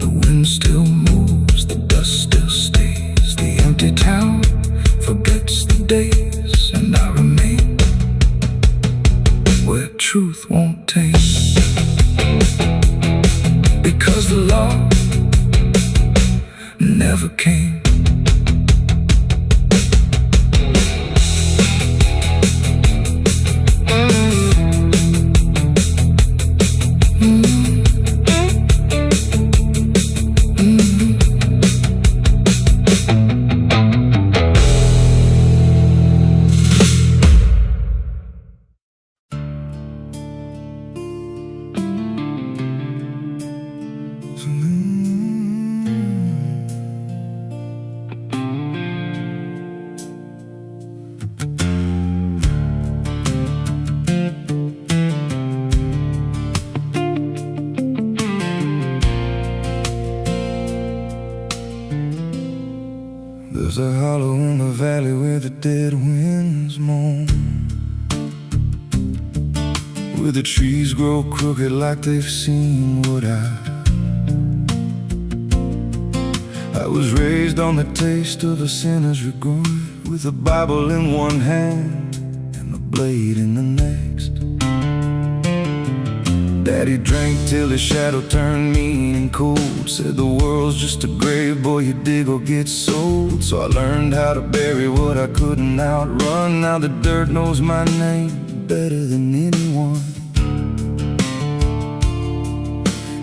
The wind still moves, the dust still stays. The empty town forgets the days, and I remain where truth won't taste. Because the law never came. There's a hollow in the valley where the dead winds moan, where the trees grow crooked like they've seen what I was raised on the taste of a sinner's regret, with a Bible in one hand and a blade in the next. Daddy drank till his shadow turned mean and cold, said the world's just a grave, boy, you dig or get sold. So I learned how to bury what I couldn't outrun. Now the dirt knows my name better than anyone.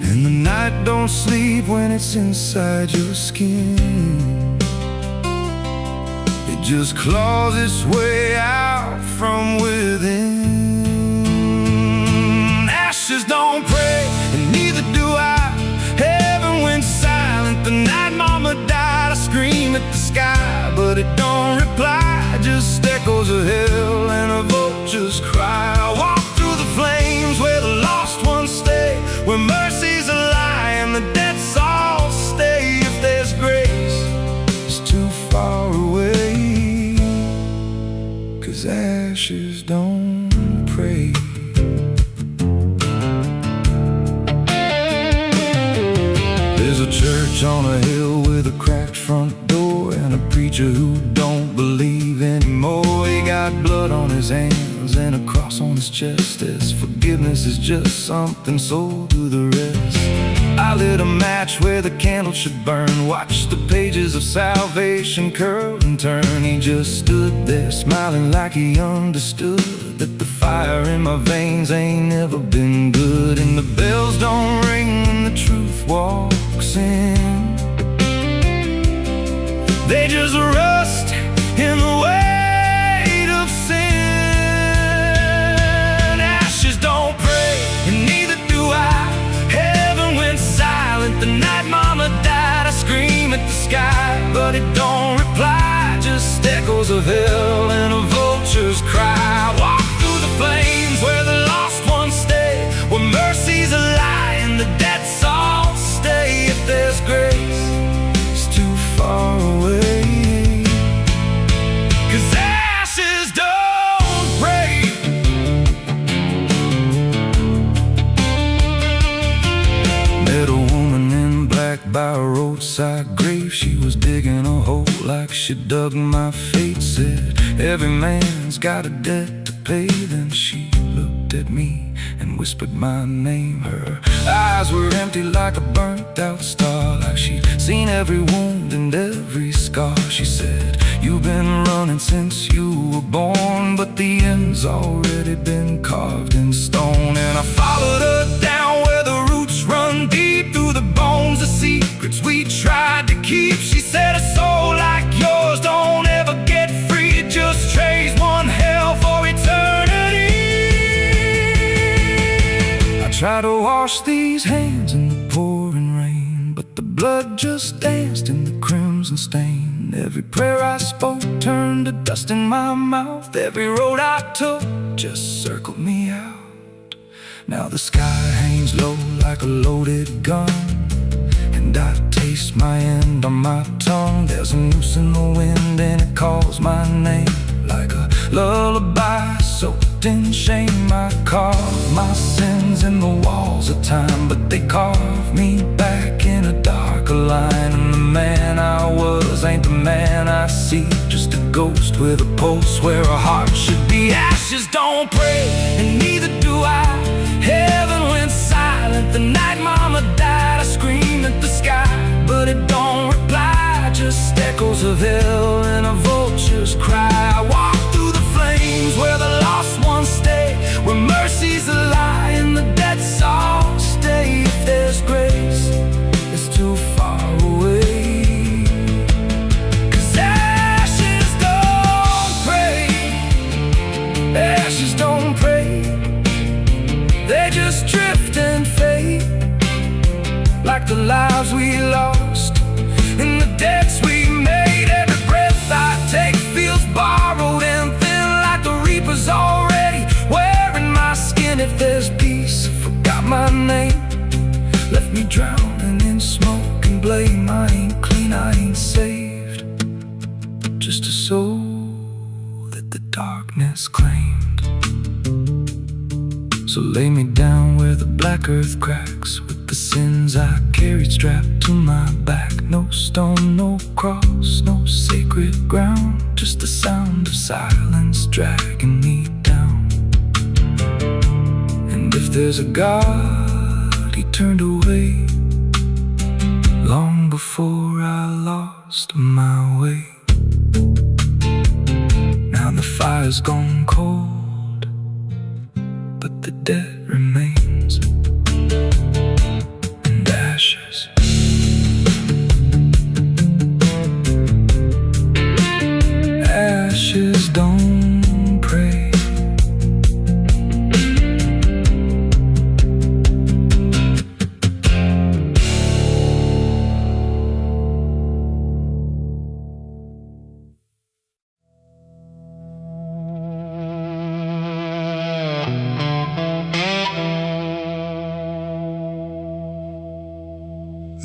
And the night don't sleep when it's inside your skin. It just claws its way out from within. Ashes don't pray, and neither do I. Heaven went silent the night mama died. I scream at the sky, but it don't reply. Just echoes of hell and a vulture's cry. I walk through the flames where the lost ones stay, where mercy's a lie and the dead souls stay. If there's grace, it's too far away, 'cause ashes don't pray. There's a church on a hill with a cracked front door, and a preacher who don't believe anymore. He got blood on his hands and a cross on his chest, as forgiveness is just something sold to the rest. I lit a match where the candle should burn, watched the pages of salvation curl and turn. He just stood there smiling like he understood that the fire in my veins ain't never been good. And the bells don't ring when the truth walks in, they just rust in the weight of sin. Ashes don't pray, and neither do I. Heaven went silent the night mama died. I scream at the sky, but it don't reply. Just echoes of hell and a vulture's cry. Walk through the flames where the lost ones stay, where mercy's a lie and the dead souls stay. If there's grace, it's too far away, 'cause ashes don't break. Met a woman in black by a roadside grave. She was digging a hole like she dug my fate. Said every man's got a debt to pay. Then she looked at me and whispered my name. Her eyes were empty like a burnt out star, like she'd seen every wound and every scar. She said, you've been running since you were born, but the end's already been carved in stone. And I followed her down where the roots run deep through the bones, the secrets we tried to keep. She said, a soul like yours don't ever get free. It just trades one hell for eternity. I try to wash these hands in the pouring rain, but the blood just danced in the crimson stain. Every prayer I spoke turned to dust in my mouth. Every road I took just circled me out. Now the sky hangs low like a loaded gun, and I take place my end on my tongue. There's a noose in the wind and it calls my name. Like a lullaby soaked in shame, I carve my sins in the walls of time, but they carve me back in a darker line. And the man I was ain't the man I see, just a ghost with a pulse where a heart should be. Ashes don't pray, and neither do I. Heaven went silent the night mama died. I screamed at the sky, but it don't reply. Just echoes of hell and a vulture's cry. I walk through the flames where the lost ones stay, where mercy's a lie and the dead all stay. If there's grace, it's too far away. 'Cause ashes don't pray, ashes don't pray. They just drift and fade, like the lives we lost and the debts we made. Every breath I take feels borrowed and thin, like the reaper's already wearing my skin. If there's peace, I forgot my name, left me drowning in smoke and blame. I ain't clean, I ain't saved, just a soul that the darkness claimed. So lay me down where the black earth cracks, with the sins I carried strapped to my back. No stone, no cross, no sacred ground, just the sound of silence dragging me down. And if there's a God, he turned away long before I lost my way. Now the fire's gone cold, but the debt remains, and ashes. Ashes don't pray.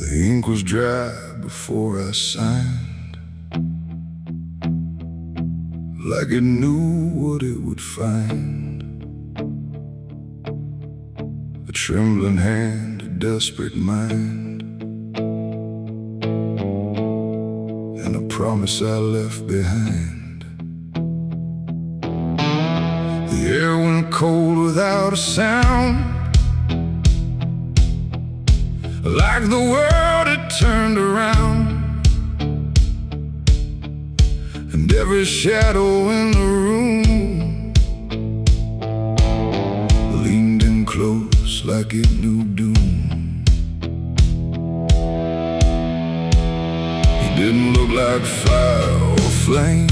The ink was dry before I signed, like it knew what it would find. A trembling hand, a desperate mind, and a promise I left behind. The air went cold without a sound, like the world had turned around, and every shadow in the room leaned in close like it knew doom. He didn't look like fire or flame,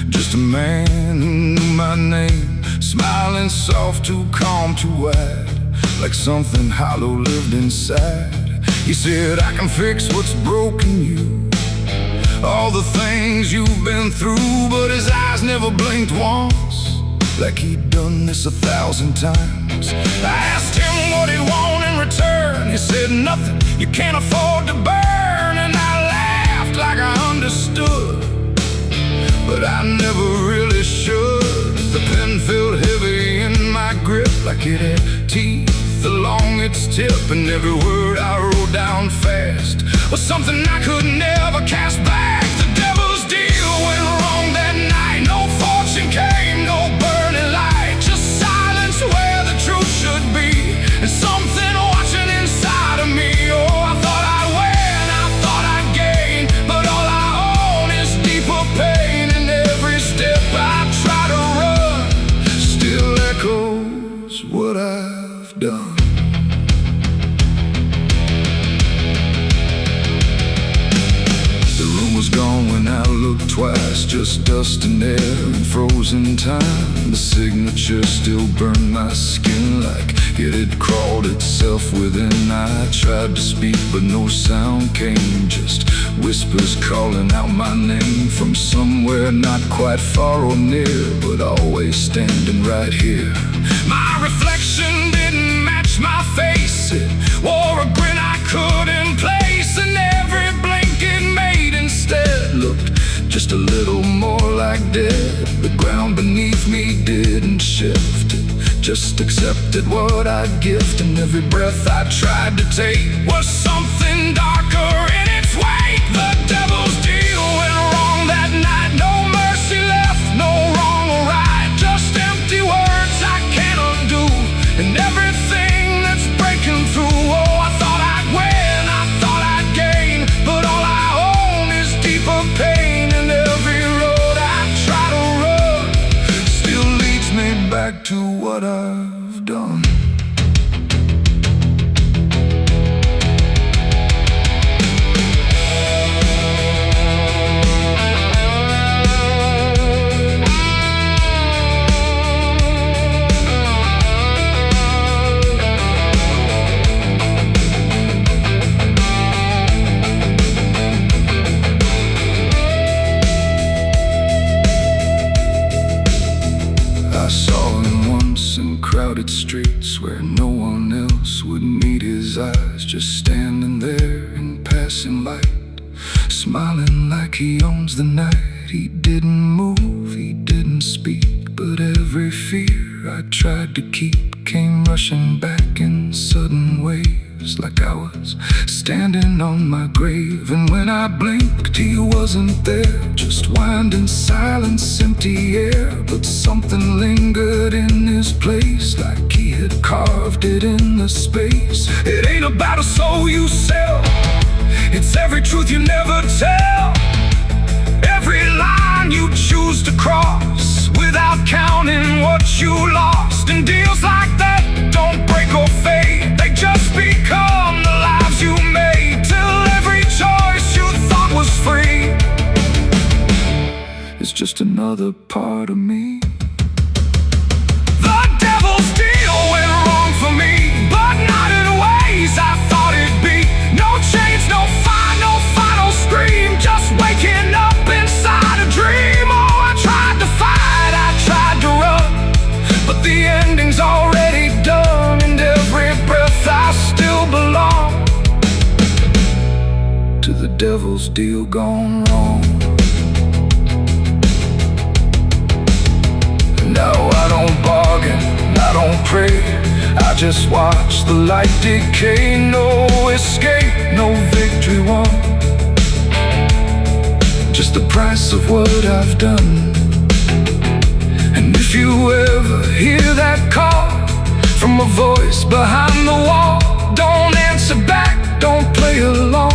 just a man who knew my name, smiling soft, too calm, too wide, like something hollow lived inside. He said, I can fix what's broken you, all the things you've been through. But his eyes never blinked once, like he'd done this 1,000 times. I asked him what he wanted in return. He said, nothing you can't afford to burn. And I laughed like I understood, but I never really should. The pen felt heavy in my grip, like it had teeth along its tip, and every word I wrote down fast was something I could never cast back. The devil's deal went wrong that night. No fortune came, no burning light, just silence where the truth should be, and something watching inside of me. Oh, I thought I'd win, I thought I'd gain, but all I own is deeper pain. And every step I try to run still echoes what I've done. Gone when I looked twice, just dust and air and frozen time. The signature still burned my skin like it had crawled itself within. I tried to speak but no sound came, just whispers calling out my name from somewhere not quite far or near, but always standing right here. My reflection didn't match my face, it wore a grin I couldn't place, and every shifted, just accepted what I'd gift. And every breath I tried to take was something darker in its wake. The devil's deal went wrong that night. No mercy left, no wrong or right, just empty words I can't undo. And everything that's breaking through. Oh, I thought I'd win, I thought I'd gain, but all I own is deeper pain. And every road I try to run still leads me back to what I've done. I saw him once in crowded streets where no one else would meet his eyes, just standing there in passing light, smiling like he owns the night. He didn't move, he didn't speak, but every fear I tried to keep came rushing back in sudden waves, like I was standing on my grave. And when I blinked, he wasn't there, just winding silence, empty air. But something lingered in his place, like he had carved it in the space. It ain't about a soul you sell, it's every truth you never tell, every line you choose to cross without counting what you lost. And deals like that don't break or fade, they just become the lives you made, till every choice you thought was free is just another part of me. The devil's deal went wrong for me, but not in ways I thought it'd be. No chains, no fire, no final scream, just waking up inside a dream. Oh, I tried to fight, I tried to run, but the ending's already done. And every breath I still belong to the devil's deal gone wrong. No, I don't bargain, I don't pray, I just watch the light decay. No escape, no victory won, just the price of what I've done. And if you ever hear that call from a voice behind the wall, don't answer back, don't play along,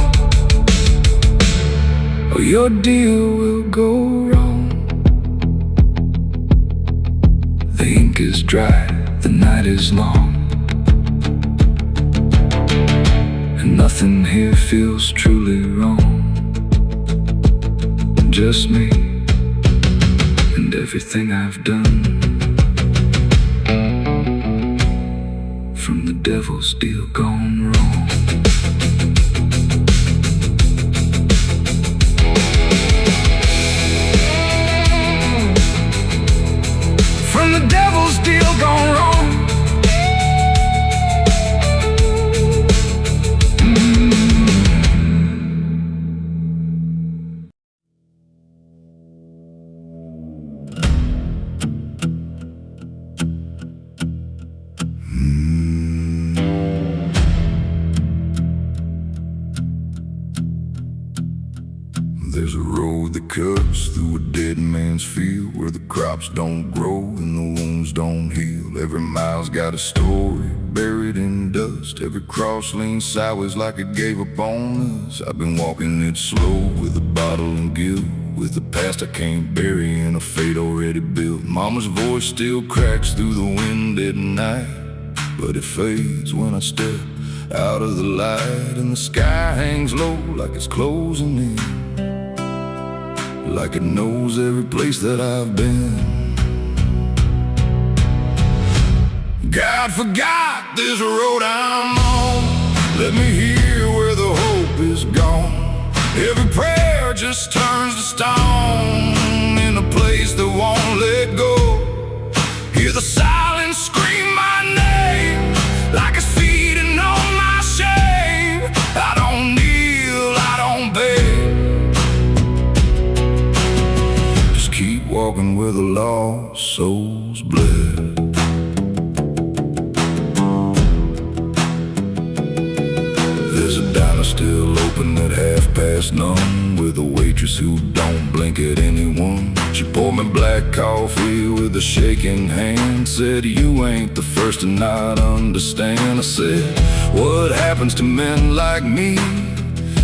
or your deal will go wrong. The ink is dry, the night is long, and nothing here feels truly wrong. Just me and everything I've done, from the devil's deal gone wrong. From the devil's deal gone wrong. There's a road that cuts through a dead man's field, where the crops don't grow and the wounds don't heal. Every mile's got a story buried in dust, every cross leans sideways like it gave up on us. I've been walking it slow with a bottle and guilt, with the past I can't bury and a fate already built. Mama's voice still cracks through the wind at night, but it fades when I step out of the light. And the sky hangs low like it's closing in, like it knows every place that I've been. God forgot this road I'm on, let me hear where the hope is gone. Every prayer just turns to stone in a place that won't let go. Hear the silence scream my name, like it's feeding on my shame. I don't kneel, I don't beg, just keep walking where the lost souls bled. still open at 1:30, with a waitress who don't blink at anyone. She poured me black coffee with a shaking hand, said, "You ain't the first to not understand." I said, "What happens to men like me?"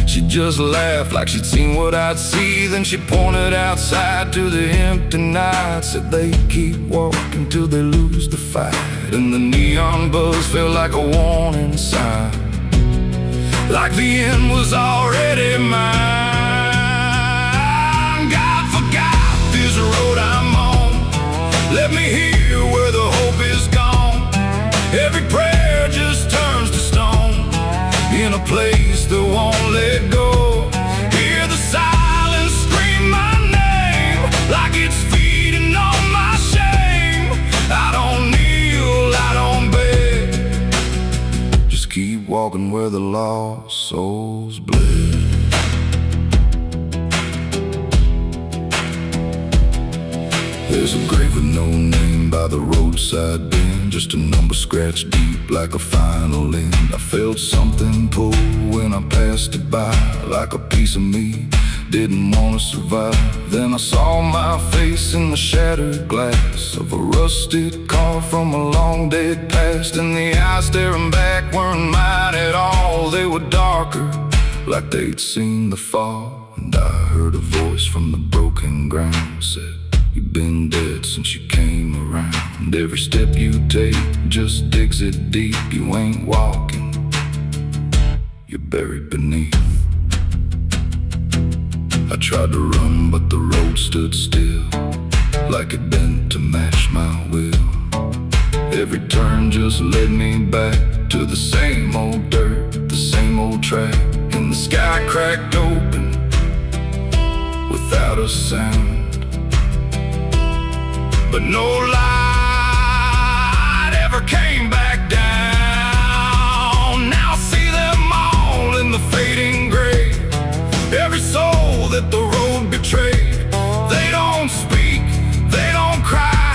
She just laughed like she'd seen what I'd see. Then she pointed outside to the empty night, said they keep walking till they lose the fight. And the neon buzz felt like a warning sign, like the end was already mine. God forgot this road I'm on. Let me hear where the hope is gone. Every prayer just turns to stone in a place that won't let go. Hear the silence scream my name, like it's feeding on my shame. I don't kneel, I don't beg, just keep walking where the lost souls bled. There's a grave with no name by the roadside bend, just a number scratched deep like a final end. I felt something pull when I passed it by, like a piece of me didn't want to survive. Then I saw my face in the shattered glass of a rusted car from a long dead past, and the eyes staring back weren't mine at all. They were darker, like they'd seen the fall. And I heard a voice from the broken ground, said, "You've been dead since you came around. Every step you take just digs it deep. You ain't walking, you're buried beneath." I tried to run, but the road stood still, like it bent to match my will. Every turn just led me back to the same old dirt, the same old track. And the sky cracked open without a sound, but no light ever came back down. Now I see them all in the fading gray, every soul that the road betrayed. They don't speak, they don't cry,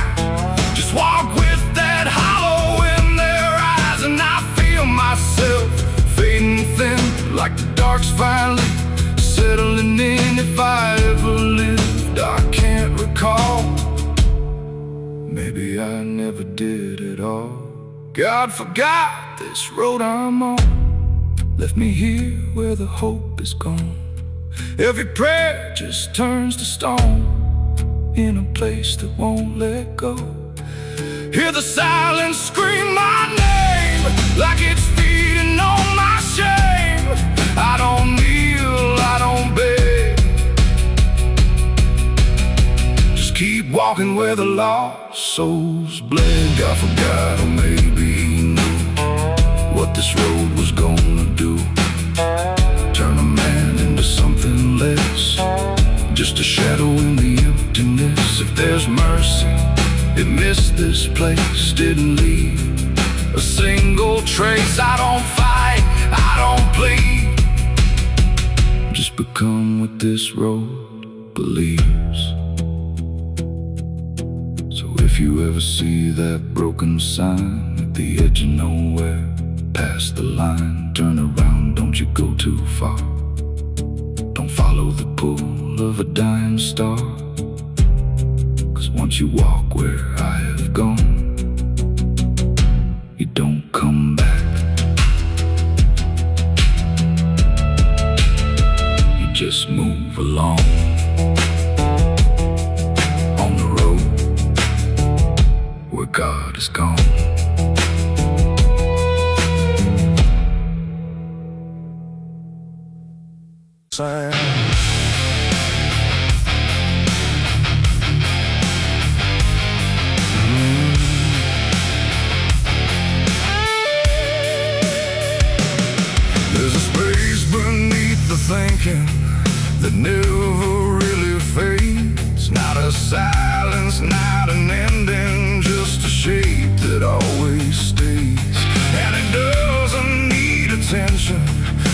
just walk with that hollow in their eyes. And I feel myself fading thin, like the dark's finally settling in. If I ever lived, I can't recall. Maybe I never did at all. God forgot this road I'm on, left me here where the hope is gone. Every prayer just turns to stone in a place that won't let go. Hear the silence scream my name, like it's feeding on my shame. I don't kneel, I don't beg, just keep walking where the lost souls bled. God forgot, or maybe he knew what this road was gonna do, turn a man into something less, just a shadow in the emptiness. If there's mercy, it missed this place, didn't leave a single trace. I don't fight, I don't plead, just become what this road believes. If you ever see that broken sign at the edge of nowhere, past the line, turn around, don't you go too far. Don't follow the pull of a dying star, 'cause once you walk where I have gone, you don't come back. You just move along on the road where God is gone. There's a space beneath the thinking that never really fades. Not a silence, not an ending, just a shape that always stays. And it doesn't need attention,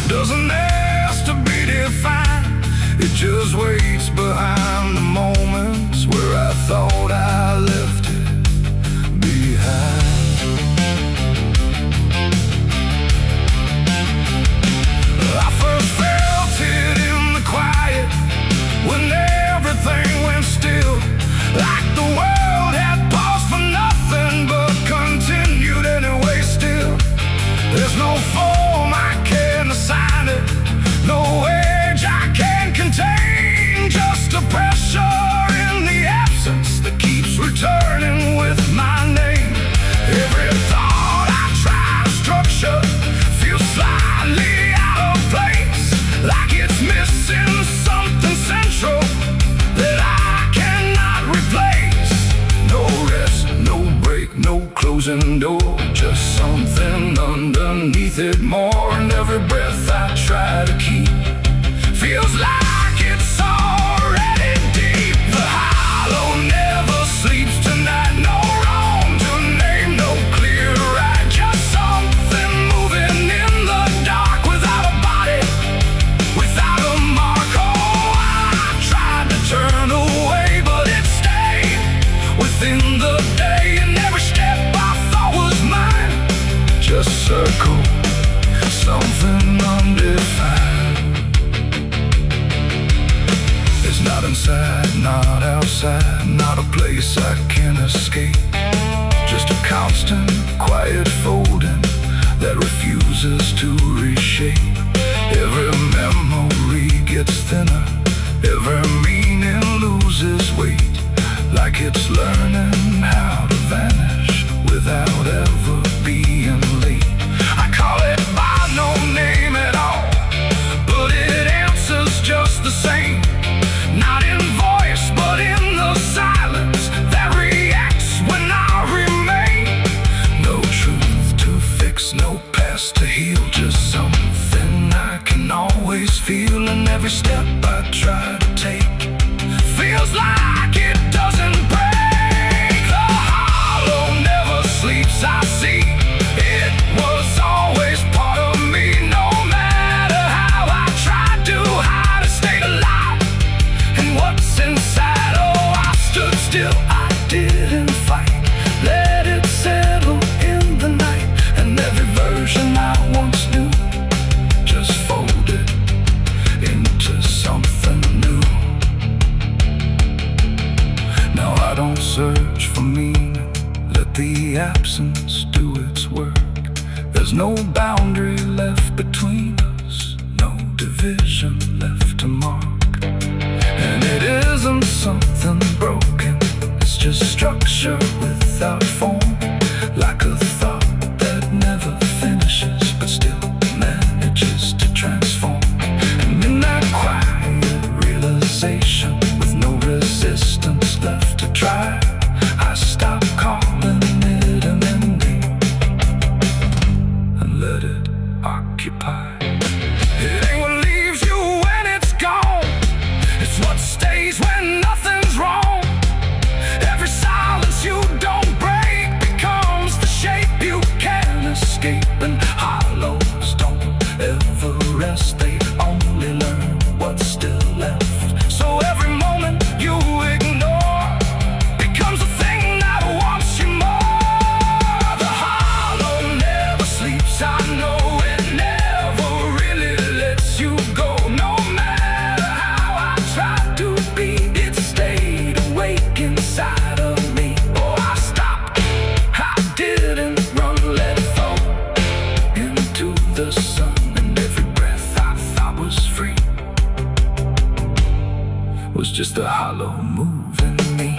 doesn't ask to be defined. It just waits behind the moments where I thought I left it behind. I outside, not a place I can escape. Just a constant, quiet folding that refuses to reshape. Every memory gets thinner, every meaning loses weight, like it's learning how to vanish without ever being late. I call it by no name at all, but it answers just the same. Not in voice, but in the silence that reacts when I remain. No truth to fix, no past to heal, just something I can always feel. And every step I try to take feels like it doesn't break. The hollow never sleeps, I see. It was always part of me, no matter how I tried to hide or stay alive. And what's inside, oh, I stood still, I didn't fight. Let it settle in the night, and every version I once knew just folded into something new. Now I don't search for meaning, let the absence do its work. There's no boundary left between us, no division left to mark. And it isn't something broken, it's just structure without form, like a thought that never finishes but still manages to transform. And in that quiet realization, with no resistance left to try, I stop calling it an ending and let it occupy. It ain't what leaves you when it's gone, it's what stays when nothing's wrong. Every silence you don't break becomes the shape you can't escape. And hollows don't ever rest, they only learn what's still left. So every moment you ignore becomes a thing that wants you more. The hollow never sleeps, I know it never really lets you go. No matter how I tried to be, it stayed awake inside of me. Oh, I stopped, I didn't run, let it fall into the sun. And every breath I thought was free was just a hollow move in me.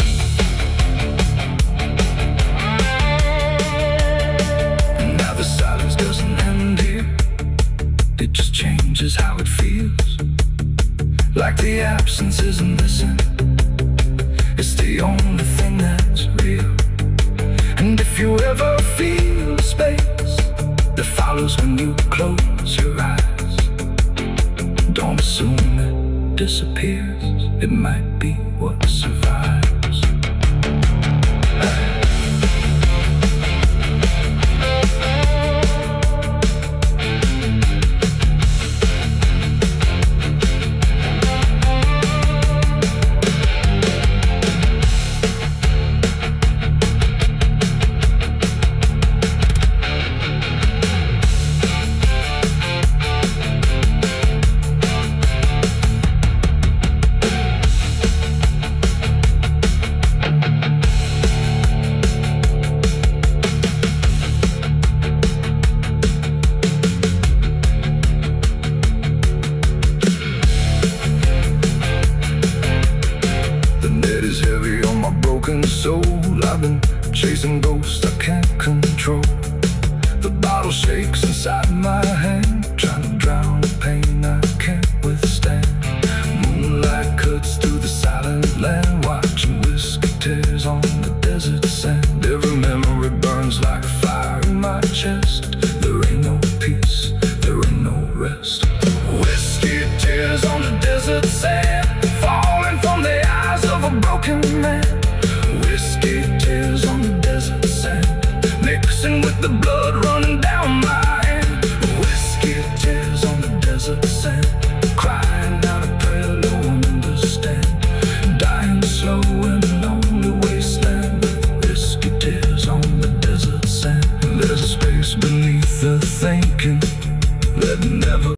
And now the silence doesn't end here, it just changes how it feels. Like the absence isn't missing, it's the only thing that's real. And if you ever feel a space that follows when you close your eyes, don't assume it disappears, it might be what survives. Soul, I've been chasing ghosts I can't control. The bottle shakes inside my hand, trying to drown the pain I can't withstand. Moonlight cuts through the silent land, watching whiskey tears on the desert sand. Every memory burns like fire in my chest. There ain't no peace, there ain't no rest. Whiskey tears on the desert sand, falling from the eyes of a broken man. Whiskey tears on the desert sand, mixing with the blood running down my hand. Whiskey tears on the desert sand, crying out a prayer no one understands. Dying slow in a lonely wasteland, whiskey tears on the desert sand. There's a space beneath the thinking that never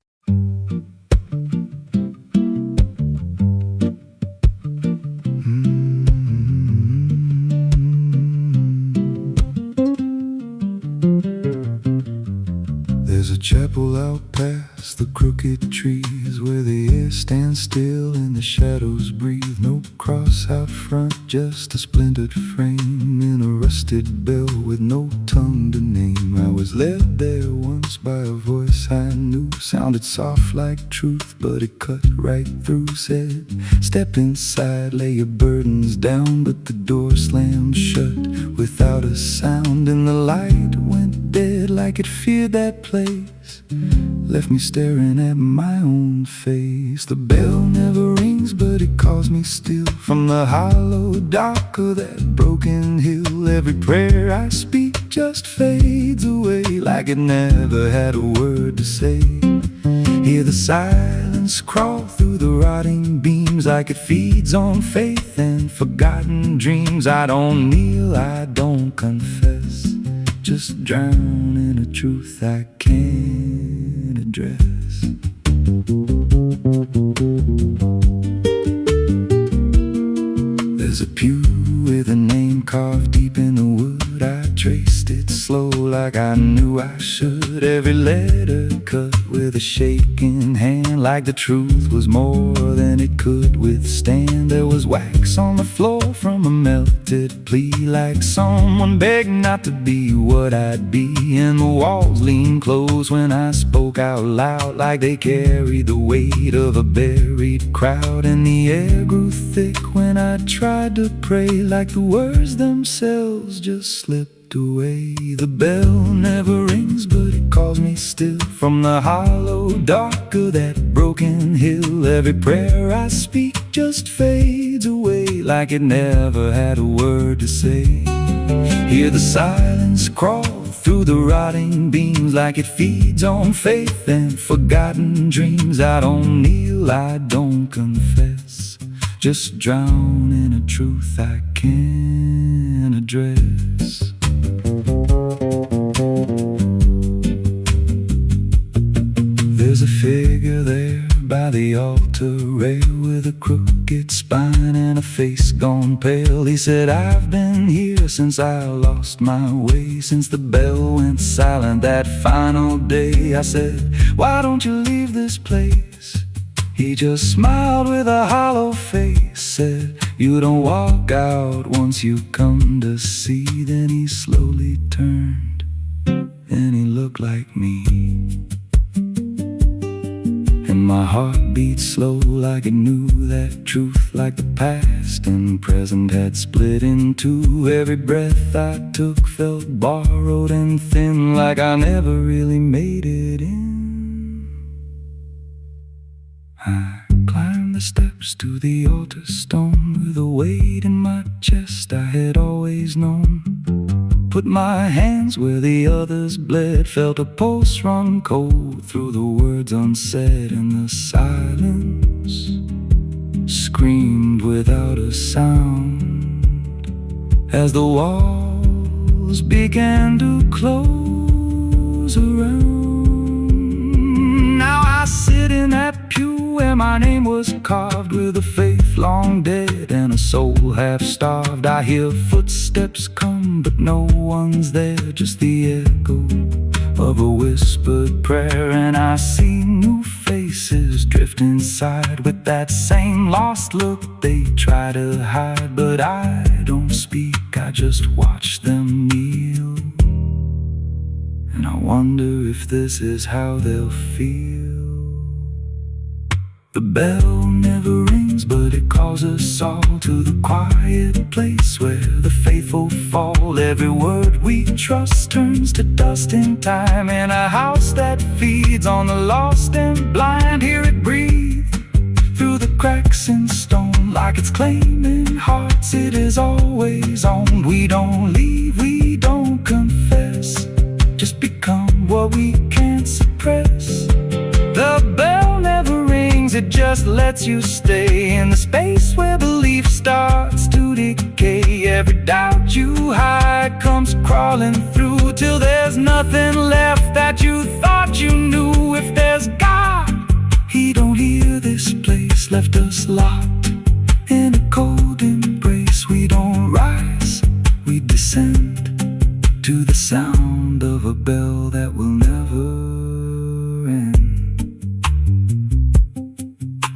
crooked trees where the air stands still and the shadows breathe. No cross out front, just a splintered frame in a rusted bell with no tongue to name. I was led there once by a voice I knew, sounded soft like truth, but it cut right through. Said, step inside, lay your burdens down, but the door slammed shut without a sound, and the light went dead like it feared that place, left me staring at my own face. The bell never rings, but it calls me still from the hollow dark of that broken hill. Every prayer I speak just fades away like it never had a word to say. Hear the silence crawl through the rotting beams like it feeds on faith and forgotten dreams. I don't kneel, I don't confess, just drown in a truth I can't address. There's a pew with a name carved deep in the wood. I traced it slow like I knew I should. Every letter cut with a shaking hand, like the truth was more than it could withstand. There was wax on the floor from a melted plea, like someone begged not to be what I'd be. And the walls leaned close when I spoke out loud, like they carried the weight of a buried crowd. And the air grew thick when I tried to pray, like the words themselves just slipped away. The bell never rings, but it calls me still from the hollow dark of that broken hill. Every prayer I speak just fades away like it never had a word to say. Hear the silence crawl through the rotting beams like it feeds on faith and forgotten dreams. I don't kneel, I don't confess, just drown in a truth I can't address. There's a figure there by the altar rail with a crooked spine and a face gone pale. He said, I've been here since I lost my way, since the bell went silent that final day. I said, why don't you leave this place? He just smiled with a hollow face, said, you don't walk out once you come to see. Then he slowly turned and he looked like me, and my heart beat slow like it knew that truth, like the past and present had split in two. Every breath I took felt borrowed and thin, like I never really made it in. I climbed the steps to the altar stone with a weight in my chest I had always known. Put my hands where the others bled, felt a pulse run cold through the words unsaid, and the silence screamed without a sound as the walls began to close around. Now I sit in that pew where my name was carved, with a faith long dead and a soul half starved. I hear footsteps come, but no one's there, just the echo of a whispered prayer. And I see new faces drift inside with that same lost look they try to hide. But I don't speak, I just watch them kneel, and I wonder if this is how they'll feel. The bell never rings, but it calls us all to the quiet place where the faithful fall. Every word we trust turns to dust in time, in a house that feeds on the lost and blind. Hear it breathe through the cracks in stone, like it's claiming hearts it is always on. We don't leave, we don't confess, just become what we can't suppress. The bell never rings, it just lets you stay in the space where belief starts to decay. Every doubt you hide comes crawling through till there's nothing left that you thought you knew. If there's God, He don't hear this place, left us locked in a cold embrace. We don't rise, we descend to the sound of a bell that will never end.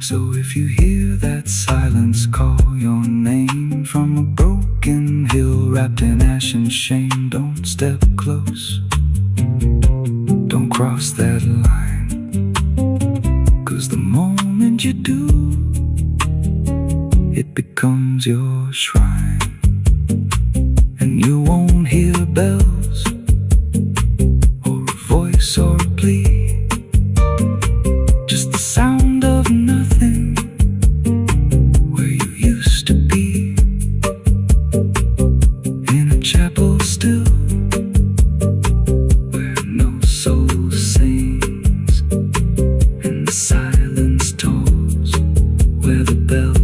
So if you hear that silence call your name from a broken hill wrapped in ash and shame, don't step close, don't cross that line, 'cause the moment you do, it becomes your shrine. And you won't hear bells or a voice or a plea, just the sound of nothing where you used to be, in a chapel still where no soul sings and the silence tolls, where the bell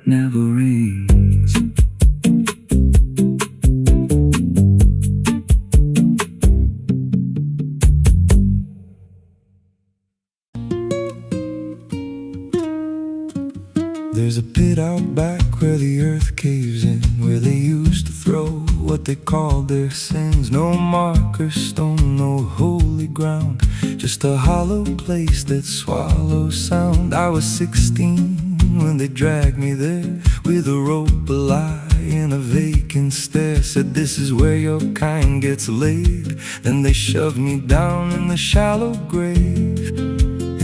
never rings. There's a pit out back where the earth caves in, where they used to throw what they called their sins. No marker stone, no holy ground, just a hollow place that swallows sound. I was 16 when they dragged me there, with a rope, a lie, and a vacant stare. Said, this is where your kind gets laid. Then they shoved me down in the shallow grave,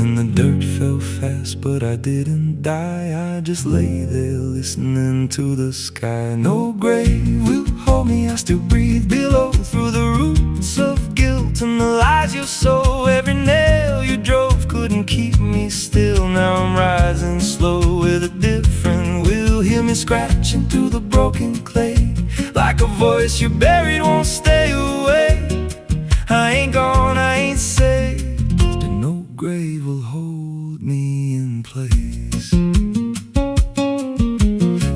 and the dirt fell fast, but I didn't die. I just lay there listening to the sky. No grave will hold me, I still breathe below, through the roots of guilt and the lies you sow. Every nail you drove couldn't keep me still. Now I'm rising slow with a different will. Hear me scratching through the broken clay, like a voice you buried won't stay away. I ain't gone, I ain't saved, and no grave will hold me in place.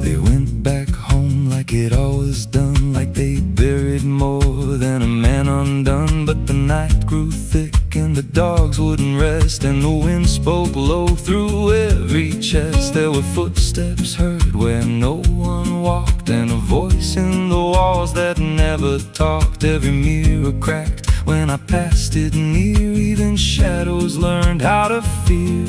They went back home like it always done, like they buried more than a man undone. But the night grew thick and the dogs wouldn't rest, and the wind spoke low through every chest. There were footsteps heard where no one walked, and a voice in the walls that never talked. Every mirror cracked when I passed it near, even shadows learned how to fear.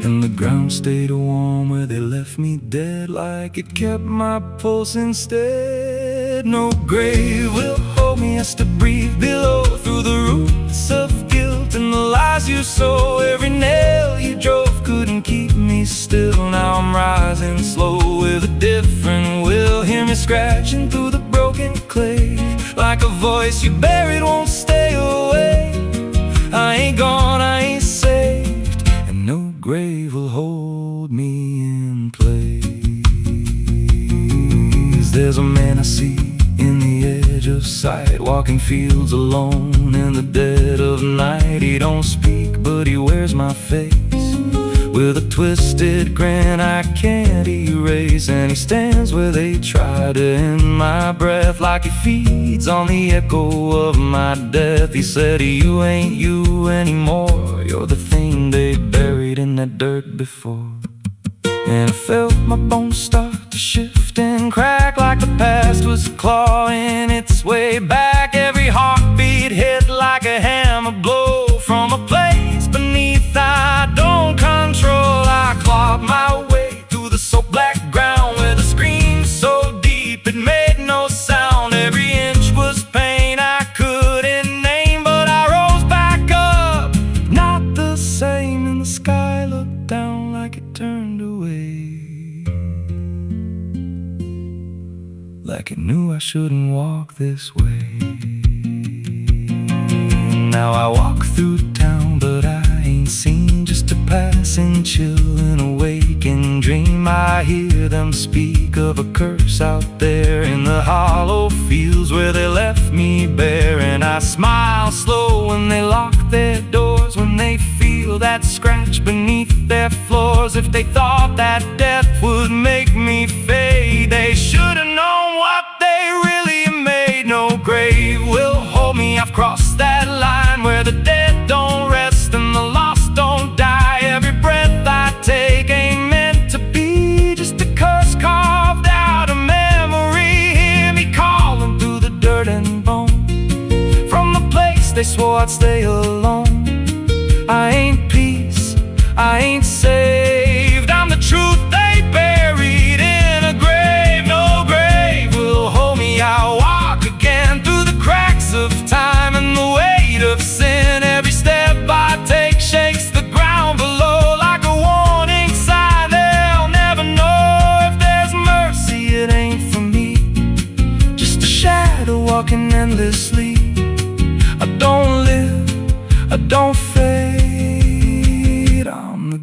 And the ground stayed warm where they left me dead, like it kept my pulse instead. No grave will hold me, I still breathe below, through the roots of guilt and the lies you sow. Every nail you drove couldn't keep me still. Now I'm rising slow with a different will. Hear me scratching through the broken clay, like a voice you buried won't stay away. I ain't gone, I ain't saved, and no grave will hold me in place. There's a man I see in the edge of sight, walking fields alone in the dead of night. He don't speak, but he wears my face with a twisted grin I can't erase. And he stands where they try to end my breath, like he feeds on the echo of my death. He said, you ain't you anymore, you're the thing they buried in that dirt before. And I felt my bones start to shift and crack, like the past was clawing its way back. Every heartbeat hit like a hammer blow from a place beneath I don't control. I clawed my way through the soap black ground, where the scream so deep it made no sound. Every inch was pain I couldn't name, but I rose back up, not the same. And the sky looked down like it turned away, like it knew I shouldn't walk this way. Now I walk through town, but I ain't seen, just a passing chill in a waking dream. I hear them speak of a curse out there in the hollow fields where they left me bare. And I smile slow when they lock their doors, when they feel that scratch beneath their floors. If they thought that death would make me fade, they should have known what they really made. No grave will hold me, I've crossed that line where the dead don't rest and the lost don't die. Every breath I take ain't meant to be, just a curse carved out of memory. Hear me calling through the dirt and bone, from the place they swore I'd stay alone. I ain't peace, I ain't safe,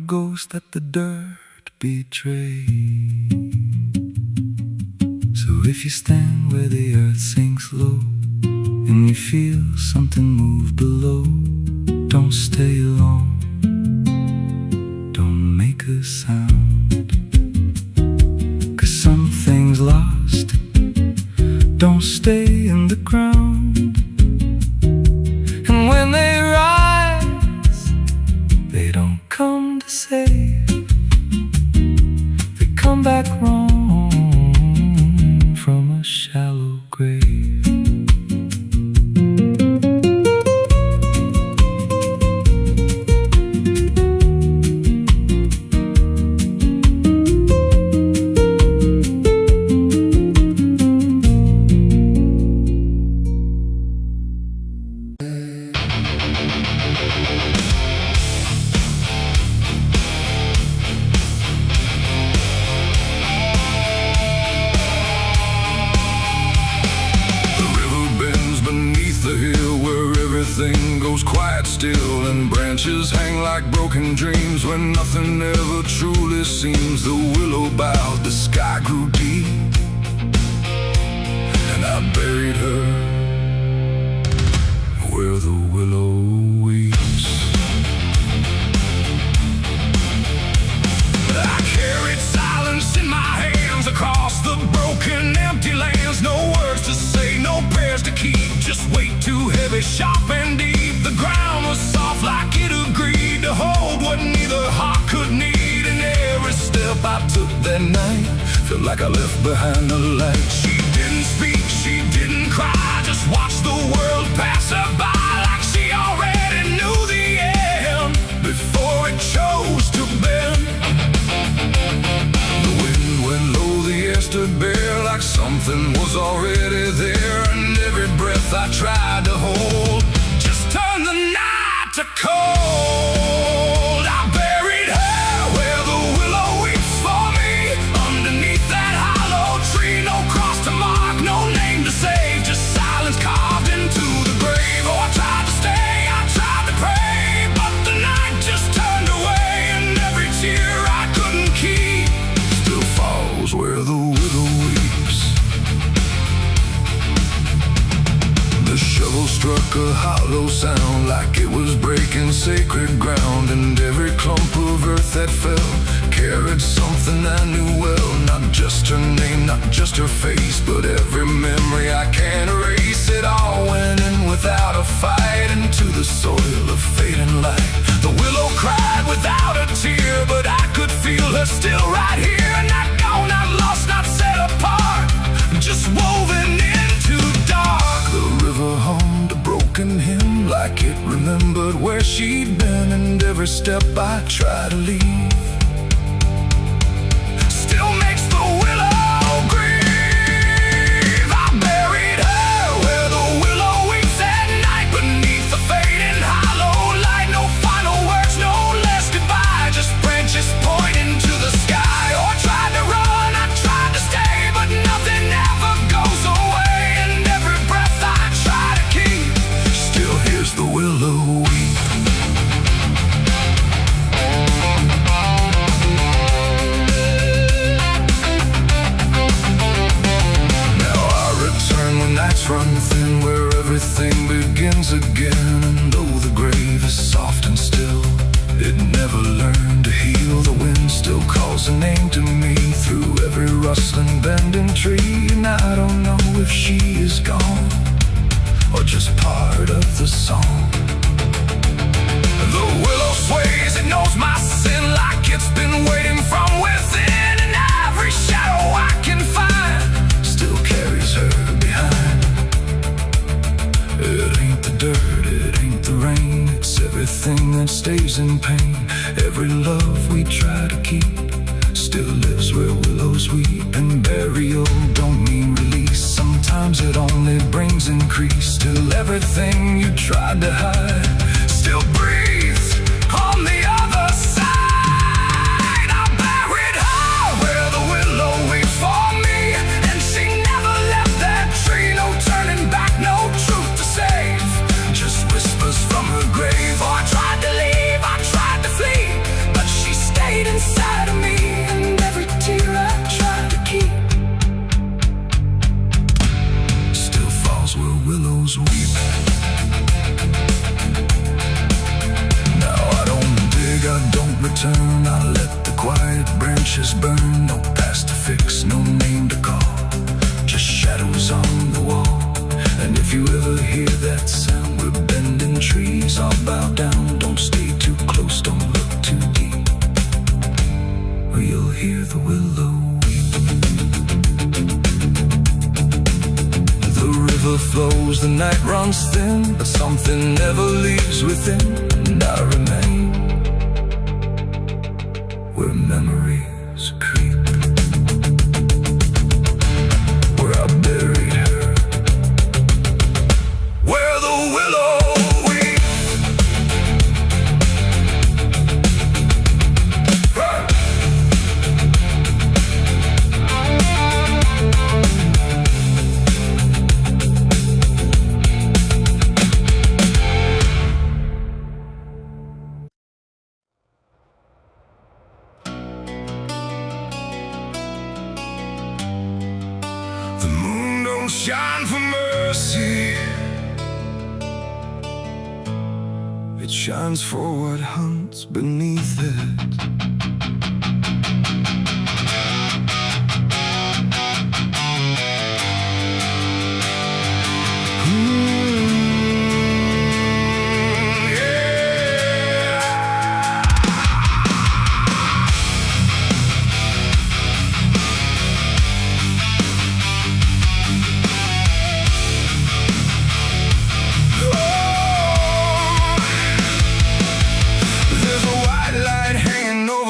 ghost that the dirt betrayed. So if you stand where the earth sinks low and you feel something move below, don't stay long, don't make a sound, 'cause something's lost. Don't stay in the ground. And when they rise, they don't come to save, they come back wrong from a shallow grave. Everything goes quiet still, and branches hang like broken dreams when nothing ever truly seems. The willow bowed, the sky grew deep, and I buried her where the willow weeps. I carried silence in my hands across the broken empty lands. No words to say, no prayers to keep, just weight too heavy, sharp and deep. The ground was soft like it agreed to hold what neither heart could need. And every step I took that night felt like I left behind a light. She didn't speak, she didn't cry, just watched the world pass her by like she already knew the end before it chose to bend. The wind went low, the air stood bare like something was already there. And every breath I tried to hold just turned the night to cold. I buried her where the willow weeps for me, underneath that hollow tree. No cross to mark, no name to save, just silence carved into the grave. Oh, I tried to stay, I tried to pray, but the night just turned away. And every tear I couldn't keep still falls where the willow weeps. The shovel struck a hollow sound like it was breaking sacred ground. And every clump of earth that fell carried something I knew well. Not just her name, not just her face, but every memory I can't erase. It all went in without a fight into the soil of fading light. The willow cried without a tear, but I could feel her still right here. Not gone, not lost, not set apart, just woven into dark. The river hummed a broken hymn like it remembered where she'd been. And every step I try to leave still makes the willow grieve. I buried her where the willow weeps at night, beneath the fading hollow light. No final words, no last goodbye, just branches pointing to the sky. Oh, I tried to run, I tried to stay, but nothing ever goes away. And every breath I try to keep still hears the willow weep. Run thin where everything begins again. And though the grave is soft and still, it never learned to heal. The wind still calls a name to me through every rustling bending tree. And I don't know if she is gone or just part of the song. The willow sways, it knows my sin like it's been waiting from within. And every shadow I can find still carries her behind. It ain't the dirt, it ain't the rain, it's everything that stays in pain. Every love we try to keep still lives where willows weep. And burial don't mean release, sometimes it only brings increase. Till everything you tried to hide still breathes on the other side. I buried her where the willow weeps for me, and she never left that tree. No turning back, no truth to save, just whispers from her grave. Oh, I tried to leave, I tried to flee, but she let the quiet branches burn. No past to fix, no name to call, just shadows on the wall. And if you ever hear that sound, we're bending trees. I'll bow down, don't stay too close, don't look too deep, or you'll hear the willow weep. The river flows, the night runs thin, but something never leaves within. And I remain where memories creep, where I buried her, where the willow weeps. The moon don't shine for mercy, it shines for what hunts beneath it.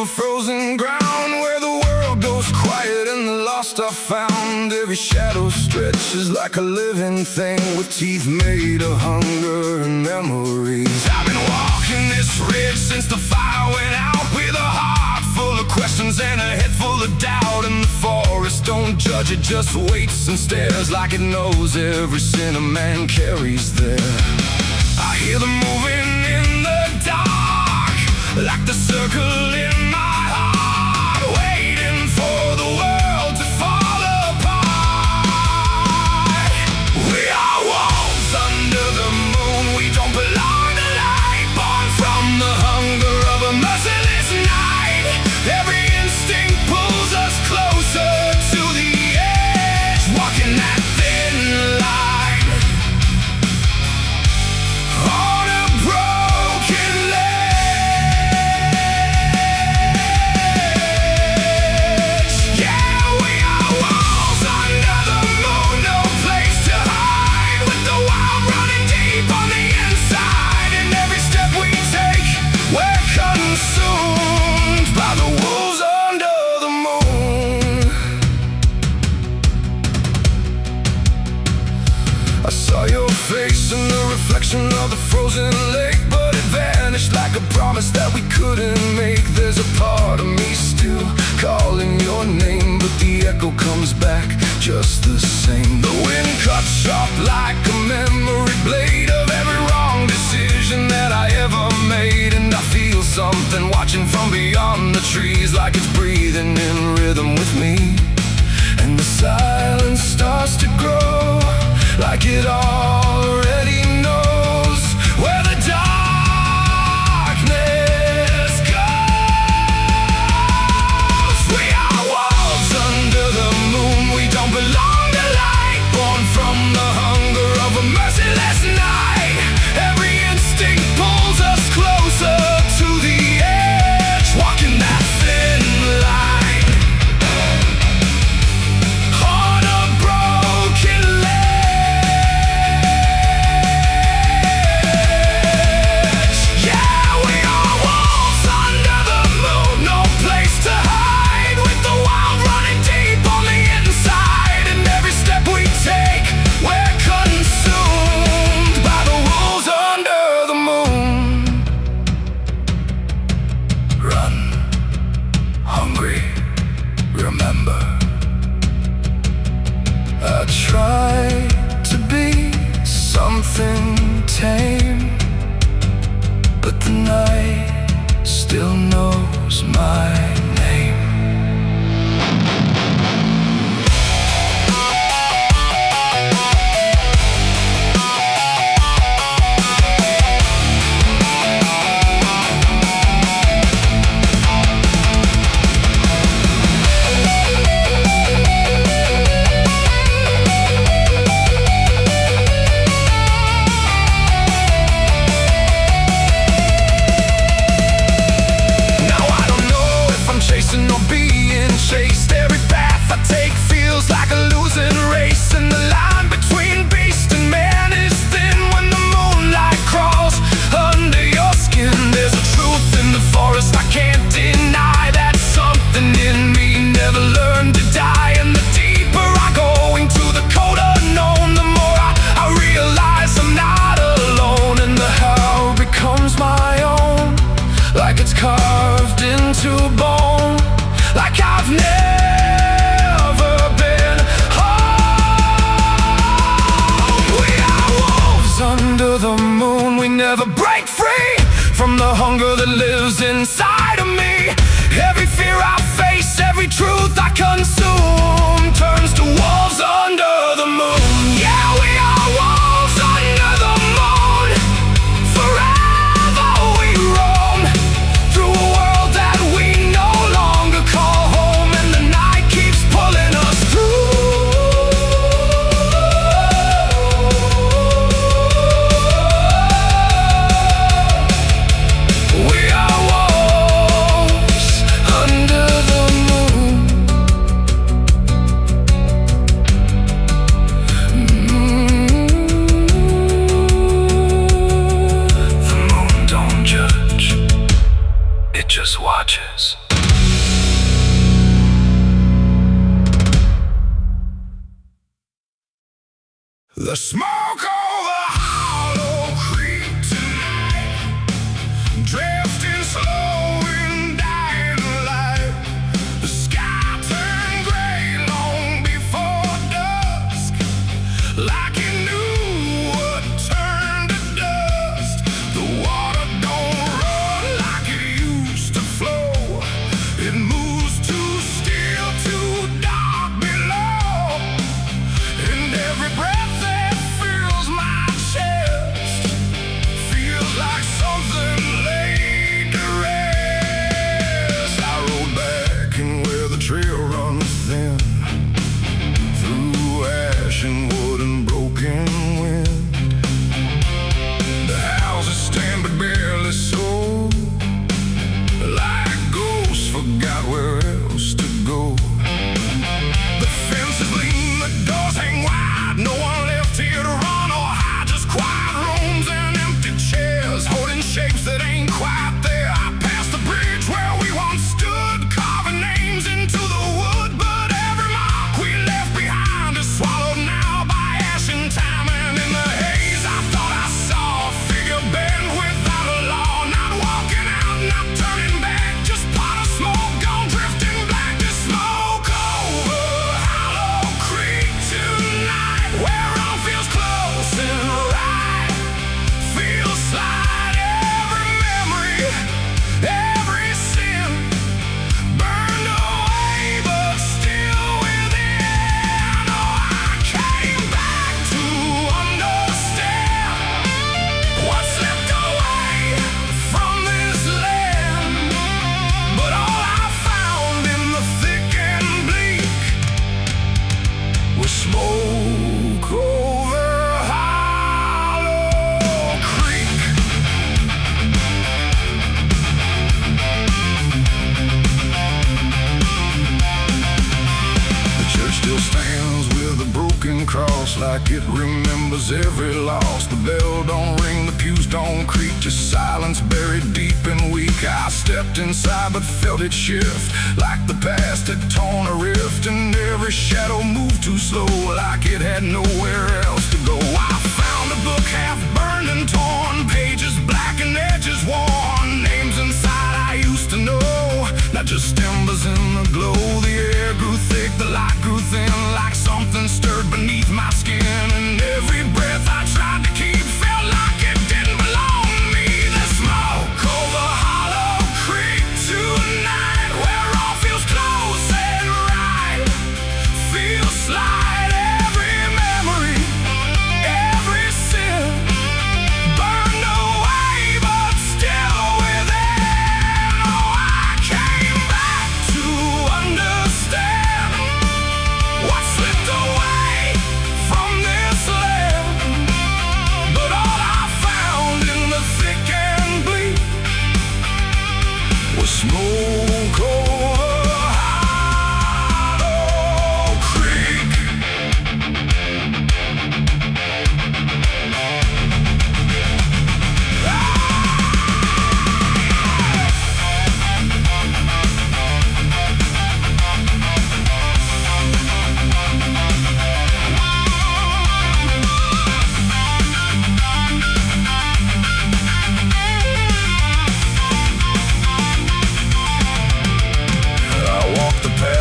Frozen ground where the world goes quiet and the lost are found. Every shadow stretches like a living thing with teeth made of hunger and memories. I've been walking this ridge since the fire went out, with a heart full of questions and a head full of doubt. And the forest don't judge, it just waits and stares like it knows every sin a man carries there. I hear them moving in the dark, like the circle in my heart, waiting for the world to fall apart. We are wolves under the moon, we don't belong to light, born from the hunger of a merciless night. Every instinct pulls us closer to the edge, walking that thin line on a broken ledge. Yeah, we are wolves under the moon, no place to hide, with the wild running deep on the inside. And every step we take, we're consumed by the wolves under the moon. I saw your face in the reflection of the frozen lake, but it vanished like a promise that we couldn't make. There's a part of me still calling your name, but the echo comes back just the same. The wind cuts sharp like a memory blade of every wrong decision that I ever made. And I feel something watching from beyond the trees, like it's breathing in rhythm with me. And the silence starts to grow, like it already knows where the darkness goes. We are wolves under the moon, we don't belong to light, born from the hunger I've never been home. We are wolves under the moon. We never break free from the hunger that lives inside of me. Every fear I face, every truth I consume turns to wolves under the moon. Yeah, we are wolves under the moon. Forever we roam through a world that we no longer call home, and the night keeps pulling us through. We are wolves under the moon. The moon don't judge, it just watches. The smoke over Hollow Creek tonight, drifting slow in dying light. The sky turned gray long before dusk, like it knew what turned to dust. The water don't run like it used to flow. It moves too still, too dark below. And every breath that fills my chest feels like something laid to rest. I rode back in where the trail runs thin, through ash and wood and broken wind. The houses stand but barely so, like ghosts forgot where else to go. The fences lean, the doors hang wide. No one left here to run or hide, just quiet rooms and empty chairs, holding shapes that ain't quite there. I passed the bridge where we once stood, carving names into the wood, but every mark we left behind is swallowed now by ash and time. And in the haze I thought I saw a figure bend without a law, not walking out, not turning back, just pot of smoke gone drifting black. This smoke over Hollow Creek tonight, where all feels close and right, feels slight. Every memory, every sin burned away, but still within. Oh, I came back to understand what slipped away from this land. But all I found in the thick and bleak was smoke over Hollow Creek. The church still stands with a broken cross, like it remembers every loss. The bell don't ring, the pews don't creak, just silence buried deep and weak. I stepped inside but felt it shift, like the past had torn a rift, and every shadow moved too slow, like it had nowhere else to go. I found a book half burned and torn, pages black and edges worn, names inside I used to know, not just embers in the glow. The air grew thick, the light grew thin, like something stirred beneath my skin, and every breath I tried to keep felt like it didn't belong to me. The smoke over Hollow Creek tonight, where all feels close and right, feels slight. Every memory, every sin burned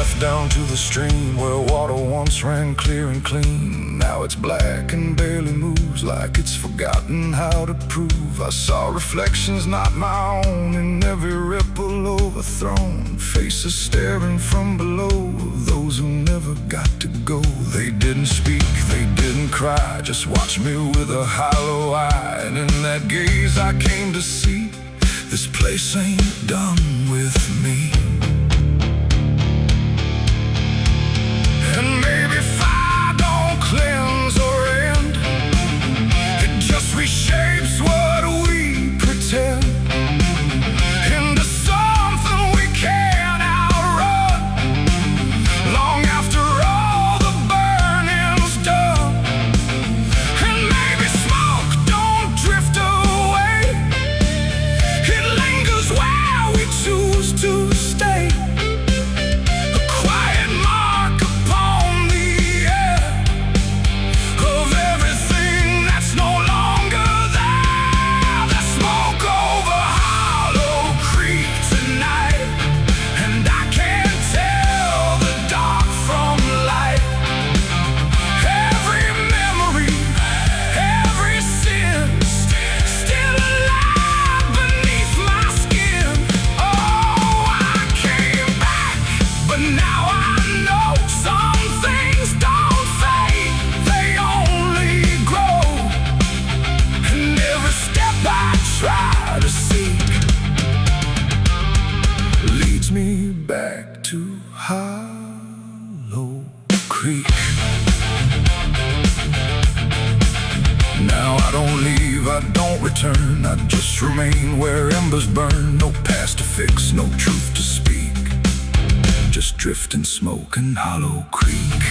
path down to the stream where water once ran clear and clean. Now it's black and barely moves, like it's forgotten how to prove. I saw reflections not my own in every ripple overthrown, faces staring from below, those who never got to go. They didn't speak, they didn't cry, just watched me with a hollow eye. And in that gaze I came to see, this place ain't done with me. And maybe fire don't cleanse or end, it just reshapes what we pretend into something we can't outrun. Long after all the burning's done, and maybe smoke don't drift away, it lingers where we choose to stay. A quiet mark upon the air of everything that's no longer there. There's smoke over Hollow Creek tonight, and I can't tell the dark from light. Every memory, every sin, still alive beneath my skin. Oh, I came back, but now I know some things don't fade, they only grow. And every step I try to seek leads me back to Hollow Creek. Now I don't leave, I don't return, I just remain where embers burn. No past to fix, no truth to speak, just drift and smoke in Hollow Creek.